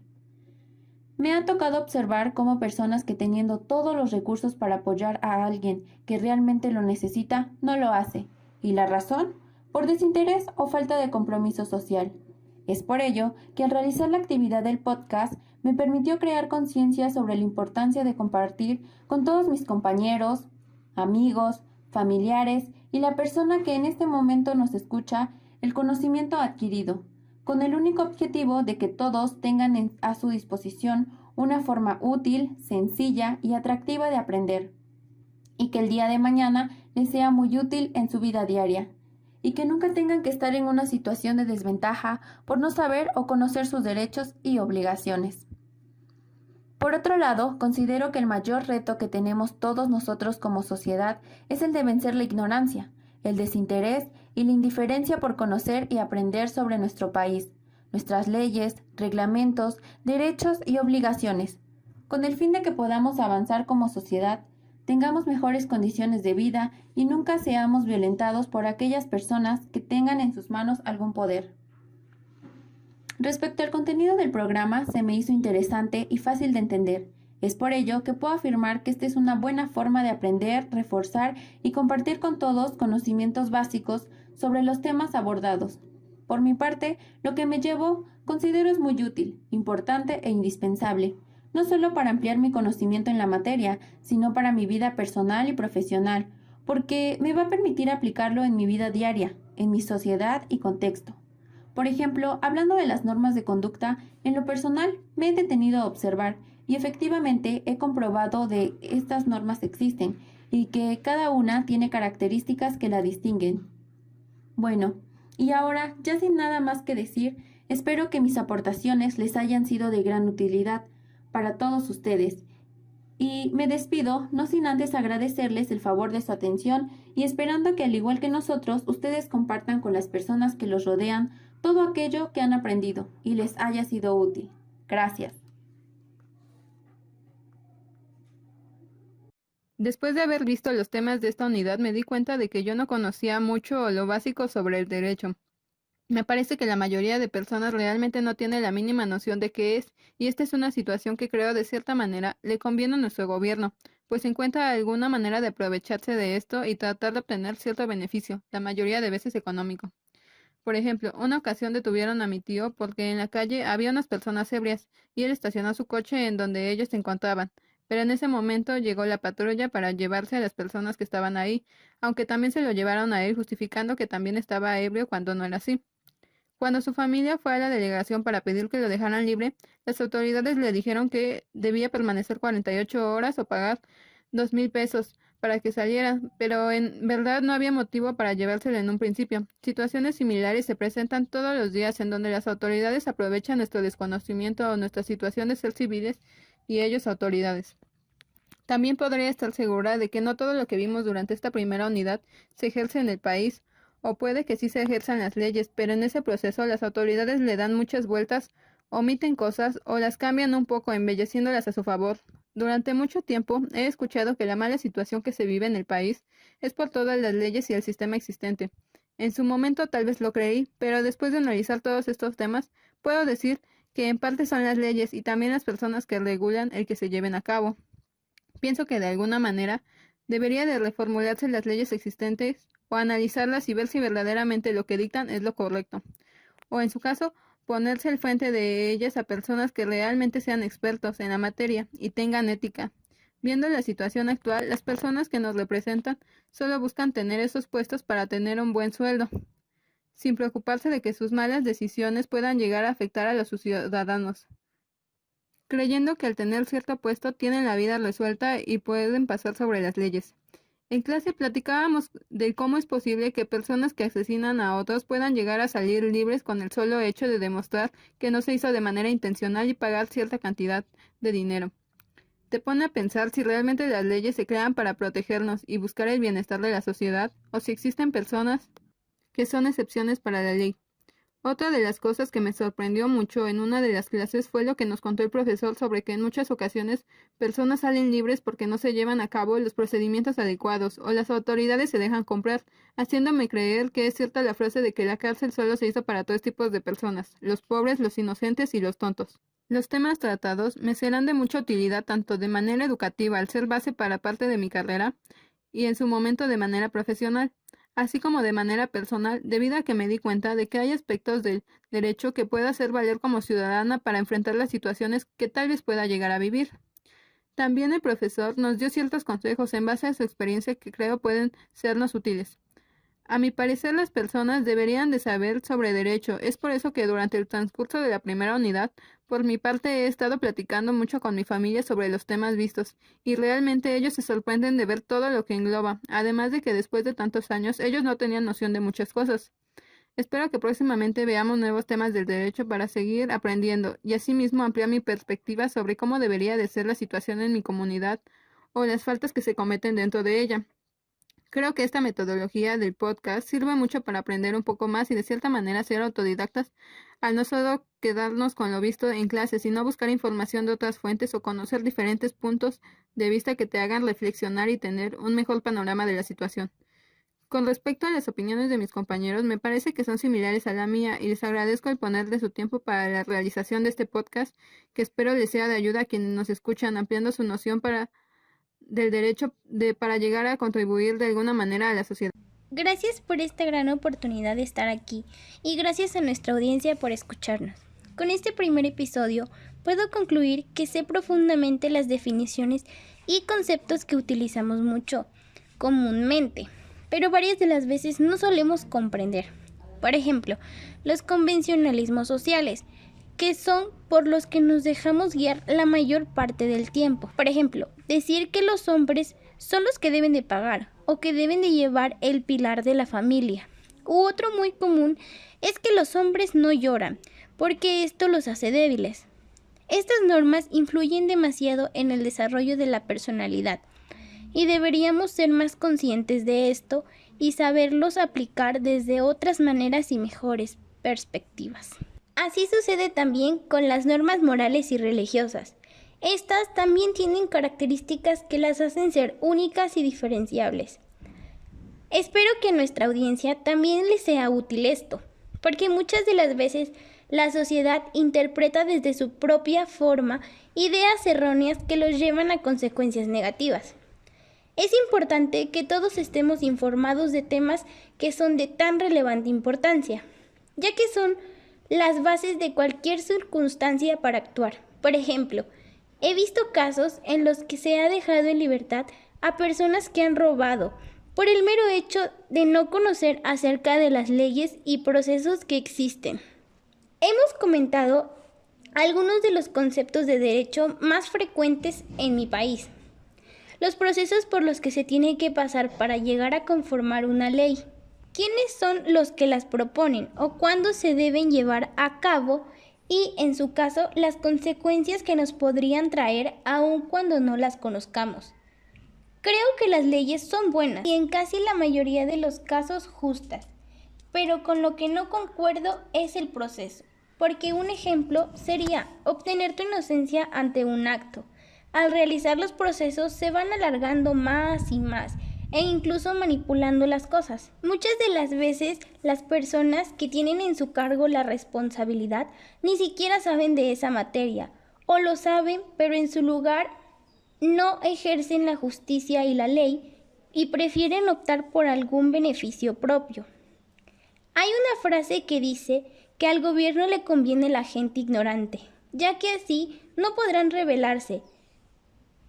Me ha tocado observar cómo personas que teniendo todos los recursos para apoyar a alguien que realmente lo necesita, no lo hace. ¿Y la razón? Por desinterés o falta de compromiso social. Es por ello que al realizar la actividad del podcast me permitió crear conciencia sobre la importancia de compartir con todos mis compañeros, amigos, familiares y la persona que en este momento nos escucha el conocimiento adquirido, con el único objetivo de que todos tengan a su disposición una forma útil, sencilla y atractiva de aprender, y que el día de mañana les sea muy útil en su vida diaria, y que nunca tengan que estar en una situación de desventaja por no saber o conocer sus derechos y obligaciones. Por otro lado, considero que el mayor reto que tenemos todos nosotros como sociedad es el de vencer la ignorancia, el desinterés y la indiferencia por conocer y aprender sobre nuestro país, nuestras leyes, reglamentos, derechos y obligaciones, con el fin de que podamos avanzar como sociedad, tengamos mejores condiciones de vida y nunca seamos violentados por aquellas personas que tengan en sus manos algún poder. Respecto al contenido del programa, se me hizo interesante y fácil de entender. Es por ello que puedo afirmar que esta es una buena forma de aprender, reforzar y compartir con todos conocimientos básicos sobre los temas abordados. Por mi parte, lo que me llevo considero es muy útil, importante e indispensable, no solo para ampliar mi conocimiento en la materia, sino para mi vida personal y profesional, porque me va a permitir aplicarlo en mi vida diaria, en mi sociedad y contexto. Por ejemplo, hablando de las normas de conducta, en lo personal me he detenido a observar y efectivamente he comprobado de estas normas existen y que cada una tiene características que la distinguen. Bueno, y ahora, ya sin nada más que decir, espero que mis aportaciones les hayan sido de gran utilidad para todos ustedes. Y me despido, no sin antes agradecerles el favor de su atención y esperando que al igual que nosotros, ustedes compartan con las personas que los rodean todo aquello que han aprendido y les haya sido útil. Gracias. Después de haber visto los temas de esta unidad, me di cuenta de que yo no conocía mucho o lo básico sobre el derecho. Me parece que la mayoría de personas realmente no tiene la mínima noción de qué es, y esta es una situación que creo de cierta manera le conviene a nuestro gobierno, pues encuentra alguna manera de aprovecharse de esto y tratar de obtener cierto beneficio, la mayoría de veces económico. Por ejemplo, una ocasión detuvieron a mi tío porque en la calle había unas personas ebrias y él estacionó su coche en donde ellos se encontraban, pero en ese momento llegó la patrulla para llevarse a las personas que estaban ahí, aunque también se lo llevaron a él justificando que también estaba ebrio cuando no era así. Cuando su familia fue a la delegación para pedir que lo dejaran libre, las autoridades le dijeron que debía permanecer 48 horas o pagar 2,000 pesos para que saliera, pero en verdad no había motivo para llevárselo en un principio. Situaciones similares se presentan todos los días en donde las autoridades aprovechan nuestro desconocimiento o nuestra situación de ser civiles y ellos autoridades. También podría estar segura de que no todo lo que vimos durante esta primera unidad se ejerce en el país, o puede que sí se ejerzan las leyes, pero en ese proceso las autoridades le dan muchas vueltas, omiten cosas o las cambian un poco embelleciéndolas a su favor. Durante mucho tiempo he escuchado que la mala situación que se vive en el país es por todas las leyes y el sistema existente. En su momento tal vez lo creí, pero después de analizar todos estos temas, puedo decir que en parte son las leyes y también las personas que regulan el que se lleven a cabo. Pienso que de alguna manera debería de reformularse las leyes existentes o analizarlas y ver si verdaderamente lo que dictan es lo correcto. O en su caso, ponerse al frente de ellas a personas que realmente sean expertos en la materia y tengan ética. Viendo la situación actual, las personas que nos representan solo buscan tener esos puestos para tener un buen sueldo, sin preocuparse de que sus malas decisiones puedan llegar a afectar a los ciudadanos, creyendo que al tener cierto puesto tienen la vida resuelta y pueden pasar sobre las leyes. En clase platicábamos de cómo es posible que personas que asesinan a otros puedan llegar a salir libres con el solo hecho de demostrar que no se hizo de manera intencional y pagar cierta cantidad de dinero. Te pone a pensar si realmente las leyes se crean para protegernos y buscar el bienestar de la sociedad, o si existen personas que son excepciones para la ley. Otra de las cosas que me sorprendió mucho en una de las clases fue lo que nos contó el profesor sobre que en muchas ocasiones personas salen libres porque no se llevan a cabo los procedimientos adecuados o las autoridades se dejan comprar, haciéndome creer que es cierta la frase de que la cárcel solo se hizo para tres tipos de personas: los pobres, los inocentes y los tontos. Los temas tratados me serán de mucha utilidad tanto de manera educativa al ser base para parte de mi carrera y en su momento de manera profesional, así como de manera personal, debido a que me di cuenta de que hay aspectos del derecho que puedo hacer valer como ciudadana para enfrentar las situaciones que tal vez pueda llegar a vivir. También el profesor nos dio ciertos consejos en base a su experiencia que creo pueden sernos útiles. A mi parecer, las personas deberían de saber sobre derecho. Es por eso que durante el transcurso de la primera unidad, por mi parte he estado platicando mucho con mi familia sobre los temas vistos, y realmente ellos se sorprenden de ver todo lo que engloba, además de que después de tantos años ellos no tenían noción de muchas cosas. Espero que próximamente veamos nuevos temas del derecho para seguir aprendiendo, y asimismo ampliar mi perspectiva sobre cómo debería de ser la situación en mi comunidad o las faltas que se cometen dentro de ella. Creo que esta metodología del podcast sirve mucho para aprender un poco más y de cierta manera ser autodidactas, al no solo quedarnos con lo visto en clase, sino buscar información de otras fuentes o conocer diferentes puntos de vista que te hagan reflexionar y tener un mejor panorama de la situación. Con respecto a las opiniones de mis compañeros, me parece que son similares a la mía y les agradezco el poner de su tiempo para la realización de este podcast, que espero les sea de ayuda a quienes nos escuchan, ampliando su noción del derecho para llegar a contribuir de alguna manera a la sociedad. Gracias por esta gran oportunidad de estar aquí y gracias a nuestra audiencia por escucharnos. Con este primer episodio puedo concluir que sé profundamente las definiciones y conceptos que utilizamos mucho comúnmente, pero varias de las veces no solemos comprender. Por ejemplo, los convencionalismos sociales, que son por los que nos dejamos guiar la mayor parte del tiempo. Por ejemplo, decir que los hombres son los que deben de pagar o que deben de llevar el pilar de la familia. U otro muy común es que los hombres no lloran, porque esto los hace débiles. Estas normas influyen demasiado en el desarrollo de la personalidad y deberíamos ser más conscientes de esto y saberlos aplicar desde otras maneras y mejores perspectivas. Así sucede también con las normas morales y religiosas. Estas también tienen características que las hacen ser únicas y diferenciables. Espero que a nuestra audiencia también les sea útil esto, porque muchas de las veces la sociedad interpreta desde su propia forma ideas erróneas que los llevan a consecuencias negativas. Es importante que todos estemos informados de temas que son de tan relevante importancia, ya que son las bases de cualquier circunstancia para actuar. Por ejemplo, He visto casos en los que se ha dejado en libertad a personas que han robado por el mero hecho de no conocer acerca de las leyes y procesos que existen. Hemos comentado algunos de los conceptos de derecho más frecuentes en mi país. Los procesos por los que se tiene que pasar para llegar a conformar una ley. ¿Quiénes son los que las proponen o cuándo se deben llevar a cabo? Y, en su caso, las consecuencias que nos podrían traer aun cuando no las conozcamos. Creo que las leyes son buenas y en casi la mayoría de los casos justas, pero con lo que no concuerdo es el proceso, porque un ejemplo sería obtener tu inocencia ante un acto. Al realizar los procesos se van alargando más y más e incluso manipulando las cosas. Muchas de las veces las personas que tienen en su cargo la responsabilidad ni siquiera saben de esa materia, o lo saben, pero en su lugar no ejercen la justicia y la ley y prefieren optar por algún beneficio propio. Hay una frase que dice que al gobierno le conviene la gente ignorante, ya que así no podrán rebelarse.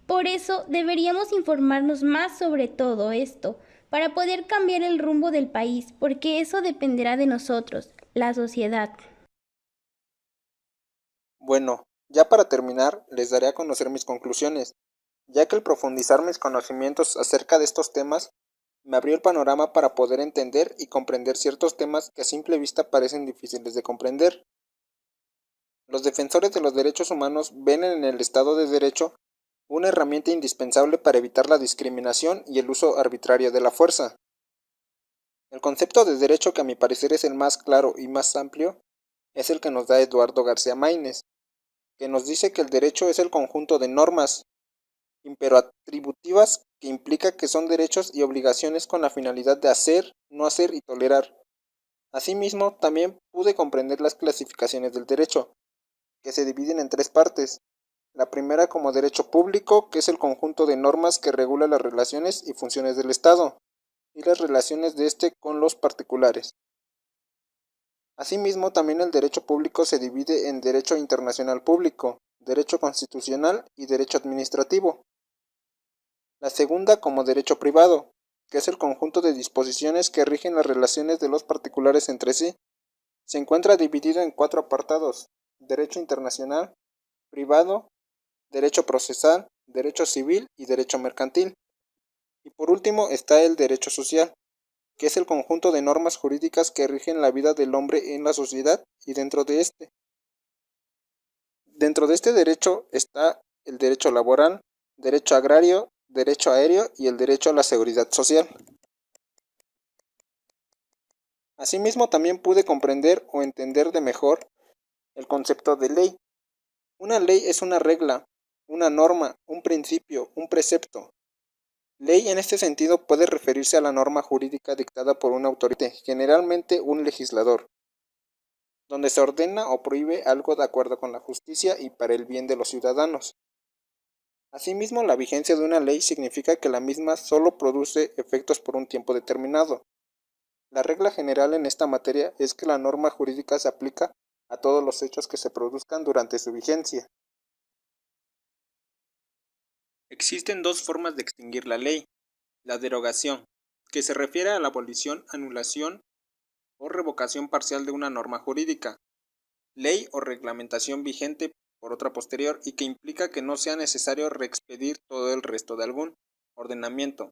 Por eso deberíamos informarnos más sobre todo esto, para poder cambiar el rumbo del país, porque eso dependerá de nosotros, la sociedad. Bueno, ya para terminar, les daré a conocer mis conclusiones, ya que el profundizar mis conocimientos acerca de estos temas me abrió el panorama para poder entender y comprender ciertos temas que a simple vista parecen difíciles de comprender. Los defensores de los derechos humanos ven en el Estado de Derecho una herramienta indispensable para evitar la discriminación y el uso arbitrario de la fuerza. El concepto de derecho, que a mi parecer es el más claro y más amplio, es el que nos da Eduardo García Maínez, que nos dice que el derecho es el conjunto de normas imperativas que implica que son derechos y obligaciones con la finalidad de hacer, no hacer y tolerar. Asimismo, también pude comprender las clasificaciones del derecho, que se dividen en tres partes. La primera como derecho público, que es el conjunto de normas que regula las relaciones y funciones del Estado, y las relaciones de éste con los particulares. Asimismo, también el derecho público se divide en derecho internacional público, derecho constitucional y derecho administrativo. La segunda como derecho privado, que es el conjunto de disposiciones que rigen las relaciones de los particulares entre sí. Se encuentra dividido en cuatro apartados: derecho internacional, privado, derecho procesal, derecho civil y derecho mercantil. Y por último está el derecho social, que es el conjunto de normas jurídicas que rigen la vida del hombre en la sociedad y dentro de este. Dentro de este derecho está el derecho laboral, derecho agrario, derecho aéreo y el derecho a la seguridad social. Asimismo, también pude comprender o entender de mejor el concepto de ley. Una ley es una regla, una norma, un principio, un precepto. Ley en este sentido puede referirse a la norma jurídica dictada por una autoridad, generalmente un legislador, donde se ordena o prohíbe algo de acuerdo con la justicia y para el bien de los ciudadanos. Asimismo, la vigencia de una ley significa que la misma solo produce efectos por un tiempo determinado. La regla general en esta materia es que la norma jurídica se aplica a todos los hechos que se produzcan durante su vigencia. Existen dos formas de extinguir la ley: la derogación, que se refiere a la abolición, anulación o revocación parcial de una norma jurídica, ley o reglamentación vigente por otra posterior y que implica que no sea necesario reexpedir todo el resto de algún ordenamiento.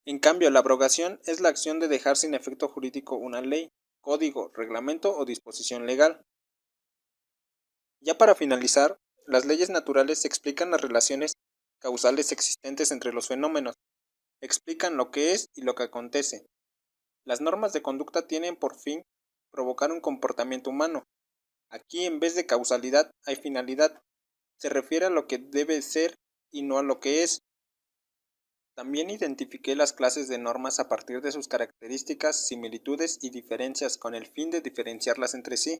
En cambio, la abrogación es la acción de dejar sin efecto jurídico una ley, código, reglamento o disposición legal. Ya para finalizar, las leyes naturales explican las relaciones causales existentes entre los fenómenos, explican lo que es y lo que acontece. Las normas de conducta tienen por fin provocar un comportamiento humano. Aquí, en vez de causalidad, hay finalidad. Se refiere a lo que debe ser y no a lo que es. También identifiqué las clases de normas a partir de sus características, similitudes y diferencias con el fin de diferenciarlas entre sí.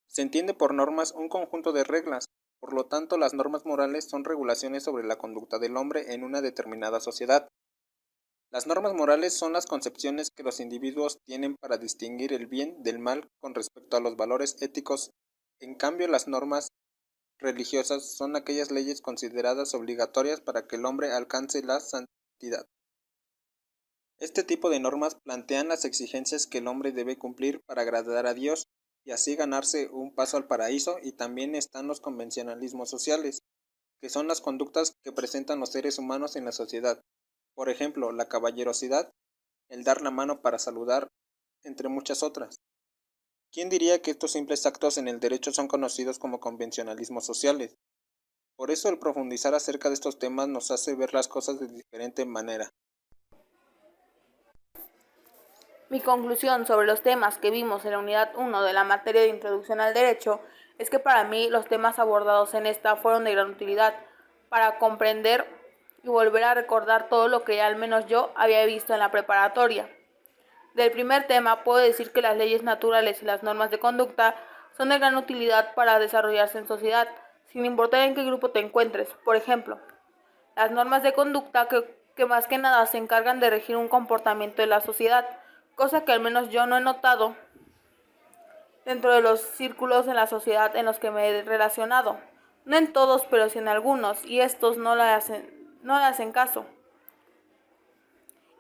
Se entiende por normas un conjunto de reglas, por lo tanto las normas morales son regulaciones sobre la conducta del hombre en una determinada sociedad. Las normas morales son las concepciones que los individuos tienen para distinguir el bien del mal con respecto a los valores éticos. En cambio, las normas religiosas son aquellas leyes consideradas obligatorias para que el hombre alcance la santidad. Este tipo de normas plantean las exigencias que el hombre debe cumplir para agradar a Dios y así ganarse un paso al paraíso, y también están los convencionalismos sociales, que son las conductas que presentan los seres humanos en la sociedad. Por ejemplo, la caballerosidad, el dar la mano para saludar, entre muchas otras. ¿Quién diría que estos simples actos en el derecho son conocidos como convencionalismos sociales? Por eso el profundizar acerca de estos temas nos hace ver las cosas de diferente manera. Mi conclusión sobre los temas que vimos en la unidad 1 de la materia de Introducción al Derecho es que para mí los temas abordados en esta fueron de gran utilidad para comprender y volver a recordar todo lo que al menos yo había visto en la preparatoria. Del primer tema puedo decir que las leyes naturales y las normas de conducta son de gran utilidad para desarrollarse en sociedad, sin importar en qué grupo te encuentres. Por ejemplo, las normas de conducta que más que nada se encargan de regir un comportamiento de la sociedad, cosa que al menos yo no he notado dentro de los círculos en la sociedad en los que me he relacionado. No en todos, pero sí en algunos, y estos no le hacen caso.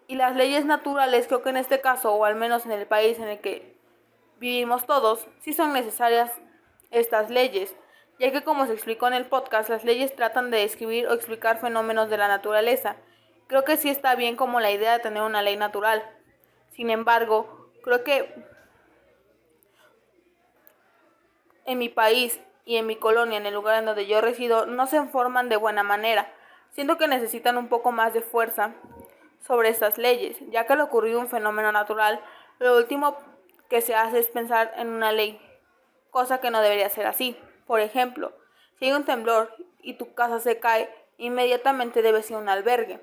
Y las leyes naturales, creo que en este caso, o al menos en el país en el que vivimos todos, sí son necesarias estas leyes, ya que como se explicó en el podcast, las leyes tratan de describir o explicar fenómenos de la naturaleza. Creo que sí está bien como la idea de tener una ley natural. Sin embargo, creo que en mi país y en mi colonia, en el lugar en donde yo resido, no se informan de buena manera. Siento que necesitan un poco más de fuerza sobre estas leyes, ya que al ocurrir un fenómeno natural, lo último que se hace es pensar en una ley, cosa que no debería ser así. Por ejemplo, si hay un temblor y tu casa se cae, inmediatamente debes ir a un albergue.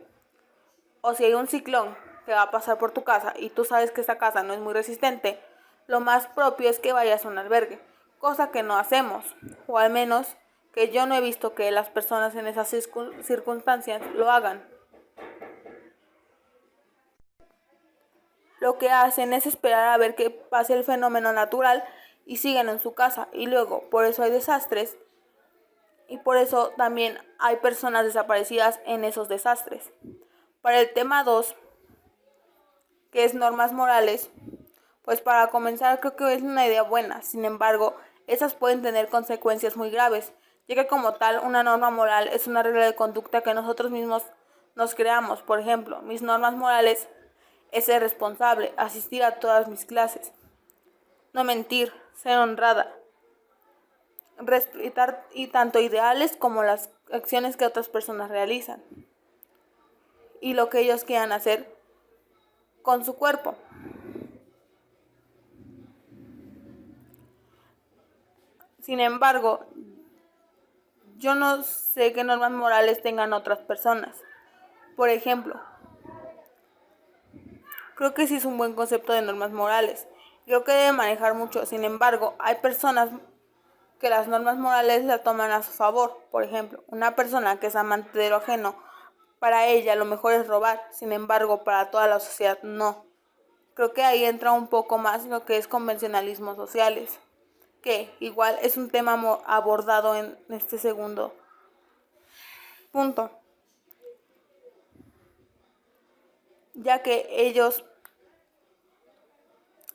O si hay un ciclón que va a pasar por tu casa y tú sabes que esa casa no es muy resistente, lo más propio es que vayas a un albergue, cosa que no hacemos, o al menos que yo no he visto que las personas en esas circunstancias lo hagan. Lo que hacen es esperar a ver que pase el fenómeno natural y siguen en su casa, y luego por eso hay desastres y por eso también hay personas desaparecidas en esos desastres. Para el tema 2, que es normas morales, pues para comenzar creo que es una idea buena. Sin embargo, esas pueden tener consecuencias muy graves, ya que como tal una norma moral es una regla de conducta que nosotros mismos nos creamos. Por ejemplo, mis normas morales es ser responsable, asistir a todas mis clases, no mentir, ser honrada, respetar y tanto ideales como las acciones que otras personas realizan y lo que ellos quieran hacer con su cuerpo. Sin embargo, yo no sé qué normas morales tengan otras personas. Por ejemplo, creo que sí es un buen concepto de normas morales. Creo que debe manejar mucho. Sin embargo, hay personas que las normas morales las toman a su favor. Por ejemplo, una persona que es amante de lo ajeno, para ella lo mejor es robar. Sin embargo, para toda la sociedad no. Creo que ahí entra un poco más lo que es convencionalismos sociales, que igual es un tema abordado en este segundo punto, ya que ellos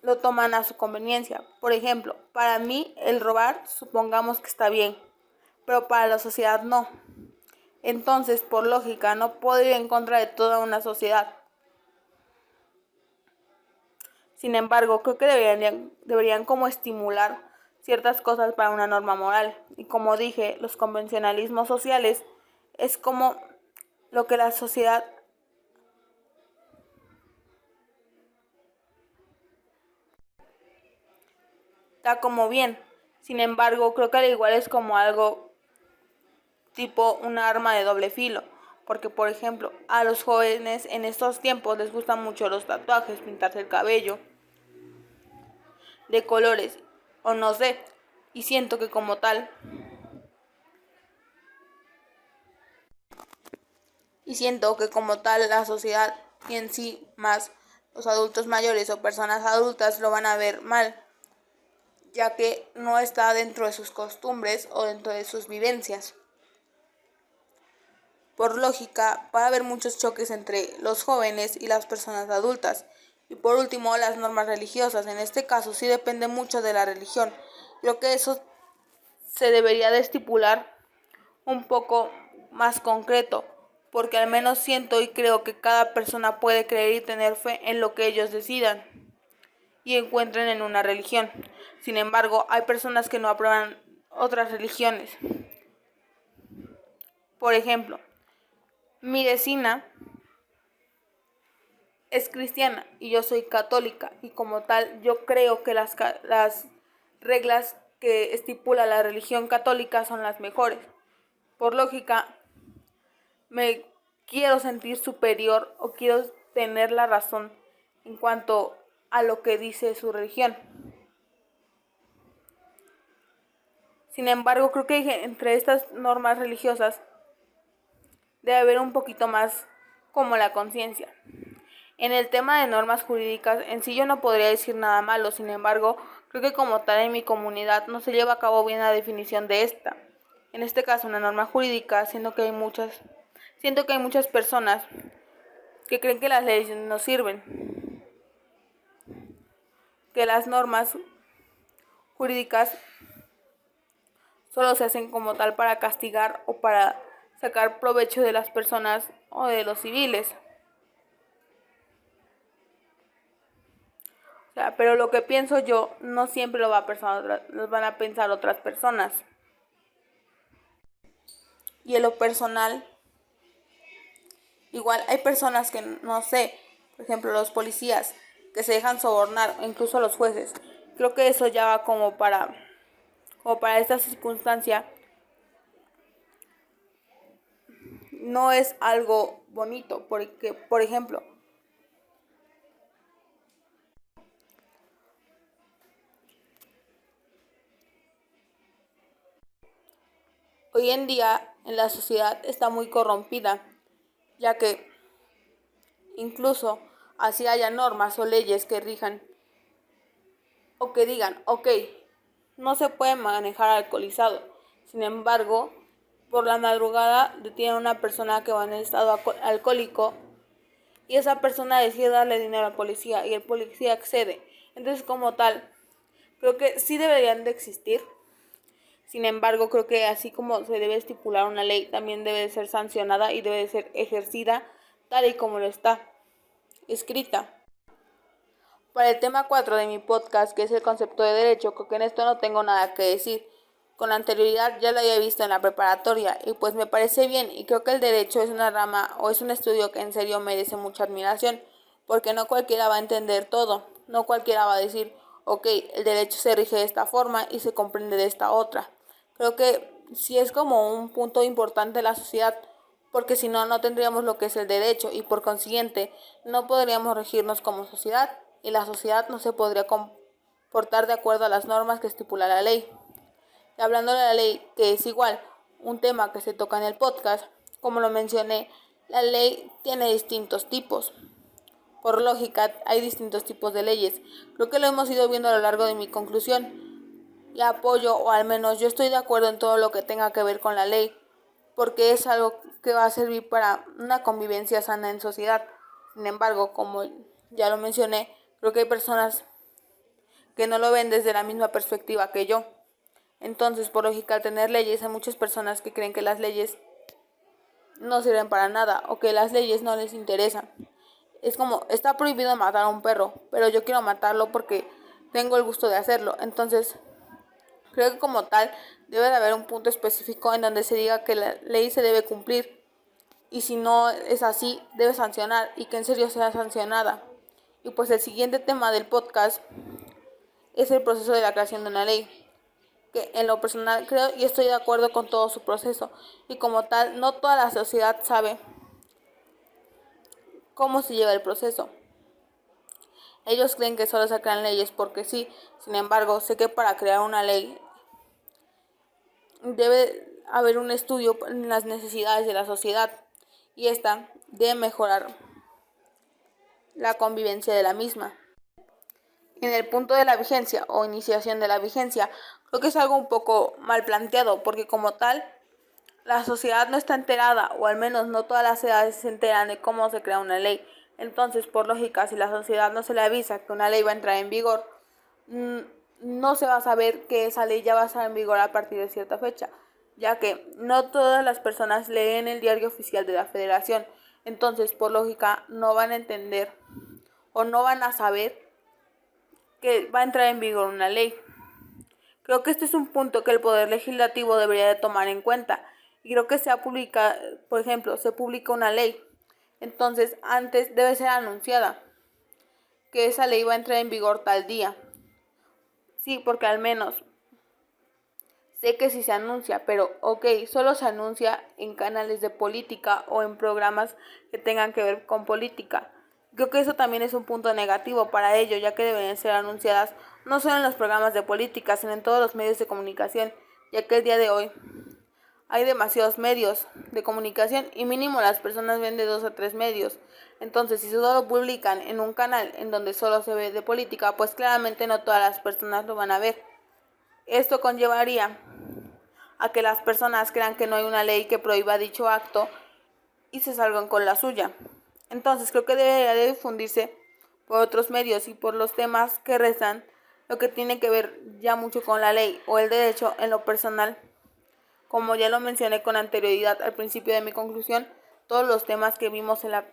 lo toman a su conveniencia. Por ejemplo, para mí el robar supongamos que está bien, pero para la sociedad no. Entonces, por lógica, no puedo ir en contra de toda una sociedad. Sin embargo, creo que deberían como estimular ciertas cosas para una norma moral. Y como dije, los convencionalismos sociales es como lo que la sociedad da como bien. Sin embargo, creo que al igual es como algo tipo un arma de doble filo. Porque, por ejemplo, a los jóvenes en estos tiempos les gustan mucho los tatuajes, pintarse el cabello de colores o no sé. Y siento que como tal la sociedad y en sí más los adultos mayores o personas adultas lo van a ver mal, ya que no está dentro de sus costumbres o dentro de sus vivencias. Por lógica, va a haber muchos choques entre los jóvenes y las personas adultas. Y por último, las normas religiosas. En este caso sí depende mucho de la religión. Creo que eso se debería de estipular un poco más concreto, porque al menos siento y creo que cada persona puede creer y tener fe en lo que ellos decidan y encuentren en una religión. Sin embargo, hay personas que no aprueban otras religiones. Por ejemplo, mi vecina es cristiana y yo soy católica, y como tal yo creo que las reglas que estipula la religión católica son las mejores. Por lógica, me quiero sentir superior o quiero tener la razón en cuanto a lo que dice su religión. Sin embargo, creo que entre estas normas religiosas debe haber un poquito más como la conciencia. En el tema de normas jurídicas, en sí yo no podría decir nada malo. Sin embargo, creo que como tal en mi comunidad no se lleva a cabo bien la definición de esta. En este caso, una norma jurídica, siento que hay muchas personas que creen que las leyes no sirven, que las normas jurídicas solo se hacen como tal para castigar o para sacar provecho de las personas o de los civiles. O sea, pero lo que pienso yo no siempre lo van a pensar otras personas. Y en lo personal, igual hay personas que no sé, por ejemplo los policías, que se dejan sobornar, o incluso los jueces. Creo que eso ya va como para esta circunstancia. No es algo bonito, porque, por ejemplo, hoy en día en la sociedad está muy corrompida, ya que incluso así haya normas o leyes que rijan o que digan, ok, no se puede manejar alcoholizado. Sin embargo, por la madrugada detienen a una persona que va en estado alcohólico y esa persona decide darle dinero al policía y el policía accede. Entonces, como tal, creo que sí deberían de existir. Sin embargo, creo que así como se debe estipular una ley, también debe de ser sancionada y debe de ser ejercida tal y como lo está escrita. Para el tema 4 de mi podcast, que es el concepto de derecho, creo que en esto no tengo nada que decir. Con anterioridad ya lo había visto en la preparatoria y pues me parece bien, y creo que el derecho es una rama o es un estudio que en serio merece mucha admiración, porque no cualquiera va a entender todo, no cualquiera va a decir, ok, el derecho se rige de esta forma y se comprende de esta otra. Creo que sí es como un punto importante de la sociedad, porque si no, no tendríamos lo que es el derecho y por consiguiente no podríamos regirnos como sociedad y la sociedad no se podría comportar de acuerdo a las normas que estipula la ley. Y hablando de la ley, que es igual un tema que se toca en el podcast, como lo mencioné, la ley tiene distintos tipos. Por lógica, hay distintos tipos de leyes. Creo que lo hemos ido viendo a lo largo de mi conclusión. Y apoyo, o al menos yo estoy de acuerdo en todo lo que tenga que ver con la ley, porque es algo que va a servir para una convivencia sana en sociedad. Sin embargo, como ya lo mencioné, creo que hay personas que no lo ven desde la misma perspectiva que yo. Entonces, por lógica, al tener leyes, hay muchas personas que creen que las leyes no sirven para nada o que las leyes no les interesan. Es como, está prohibido matar a un perro, pero yo quiero matarlo porque tengo el gusto de hacerlo. Entonces, creo que como tal debe de haber un punto específico en donde se diga que la ley se debe cumplir y si no es así, debe sancionar y que en serio sea sancionada. Y pues el siguiente tema del podcast es el proceso de la creación de una ley, que en lo personal creo y estoy de acuerdo con todo su proceso y como tal no toda la sociedad sabe cómo se lleva el proceso. Ellos creen que solo se crean leyes porque sí, sin embargo sé que para crear una ley debe haber un estudio en las necesidades de la sociedad y esta debe mejorar la convivencia de la misma. en el punto de la vigencia o iniciación de la vigencia, creo que es algo un poco mal planteado, porque como tal, la sociedad no está enterada, o al menos no todas las edades se enteran de cómo se crea una ley. Entonces, por lógica, si la sociedad no se le avisa que una ley va a entrar en vigor, no se va a saber que esa ley ya va a estar en vigor a partir de cierta fecha, ya que no todas las personas leen el diario oficial de la Federación. Entonces, por lógica, no van a entender o no van a saber que va a entrar en vigor una ley. Creo que este es un punto que el Poder Legislativo debería de tomar en cuenta. Y creo que por ejemplo, se publica una ley. Entonces, antes debe ser anunciada que esa ley va a entrar en vigor tal día. Sí, porque al menos sé que sí se anuncia, pero solo se anuncia en canales de política o en programas que tengan que ver con política. Creo que eso también es un punto negativo para ello, ya que deben ser anunciadas no solo en los programas de política, sino en todos los medios de comunicación, ya que el día de hoy hay demasiados medios de comunicación y mínimo las personas ven de 2 a 3 medios. Entonces, si solo lo publican en un canal en donde solo se ve de política, pues claramente no todas las personas lo van a ver. Esto conllevaría a que las personas crean que no hay una ley que prohíba dicho acto y se salgan con la suya. Entonces, creo que debería de difundirse por otros medios y por los temas que restan, lo que tiene que ver ya mucho con la ley o el derecho en lo personal. Como ya lo mencioné con anterioridad al principio de mi conclusión, todos los temas que vimos en la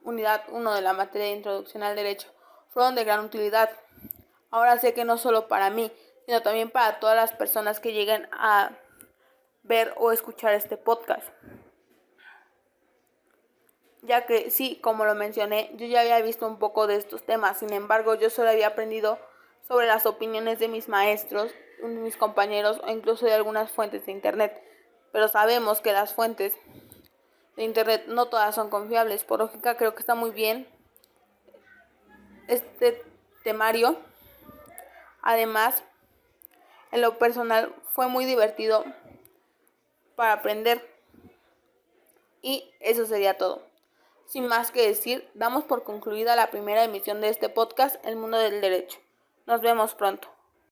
unidad 1 de la materia de introducción al derecho fueron de gran utilidad. Ahora sé que no solo para mí, sino también para todas las personas que lleguen a ver o escuchar este podcast. Ya que sí, como lo mencioné, yo ya había visto un poco de estos temas, sin embargo, yo solo había aprendido sobre las opiniones de mis maestros, de mis compañeros o incluso de algunas fuentes de internet. Pero sabemos que las fuentes de internet no todas son confiables. Por lógica, creo que está muy bien este temario. Además, en lo personal fue muy divertido para aprender. Y eso sería todo. Sin más que decir, damos por concluida la primera emisión de este podcast, El Mundo del Derecho. Nos vemos pronto.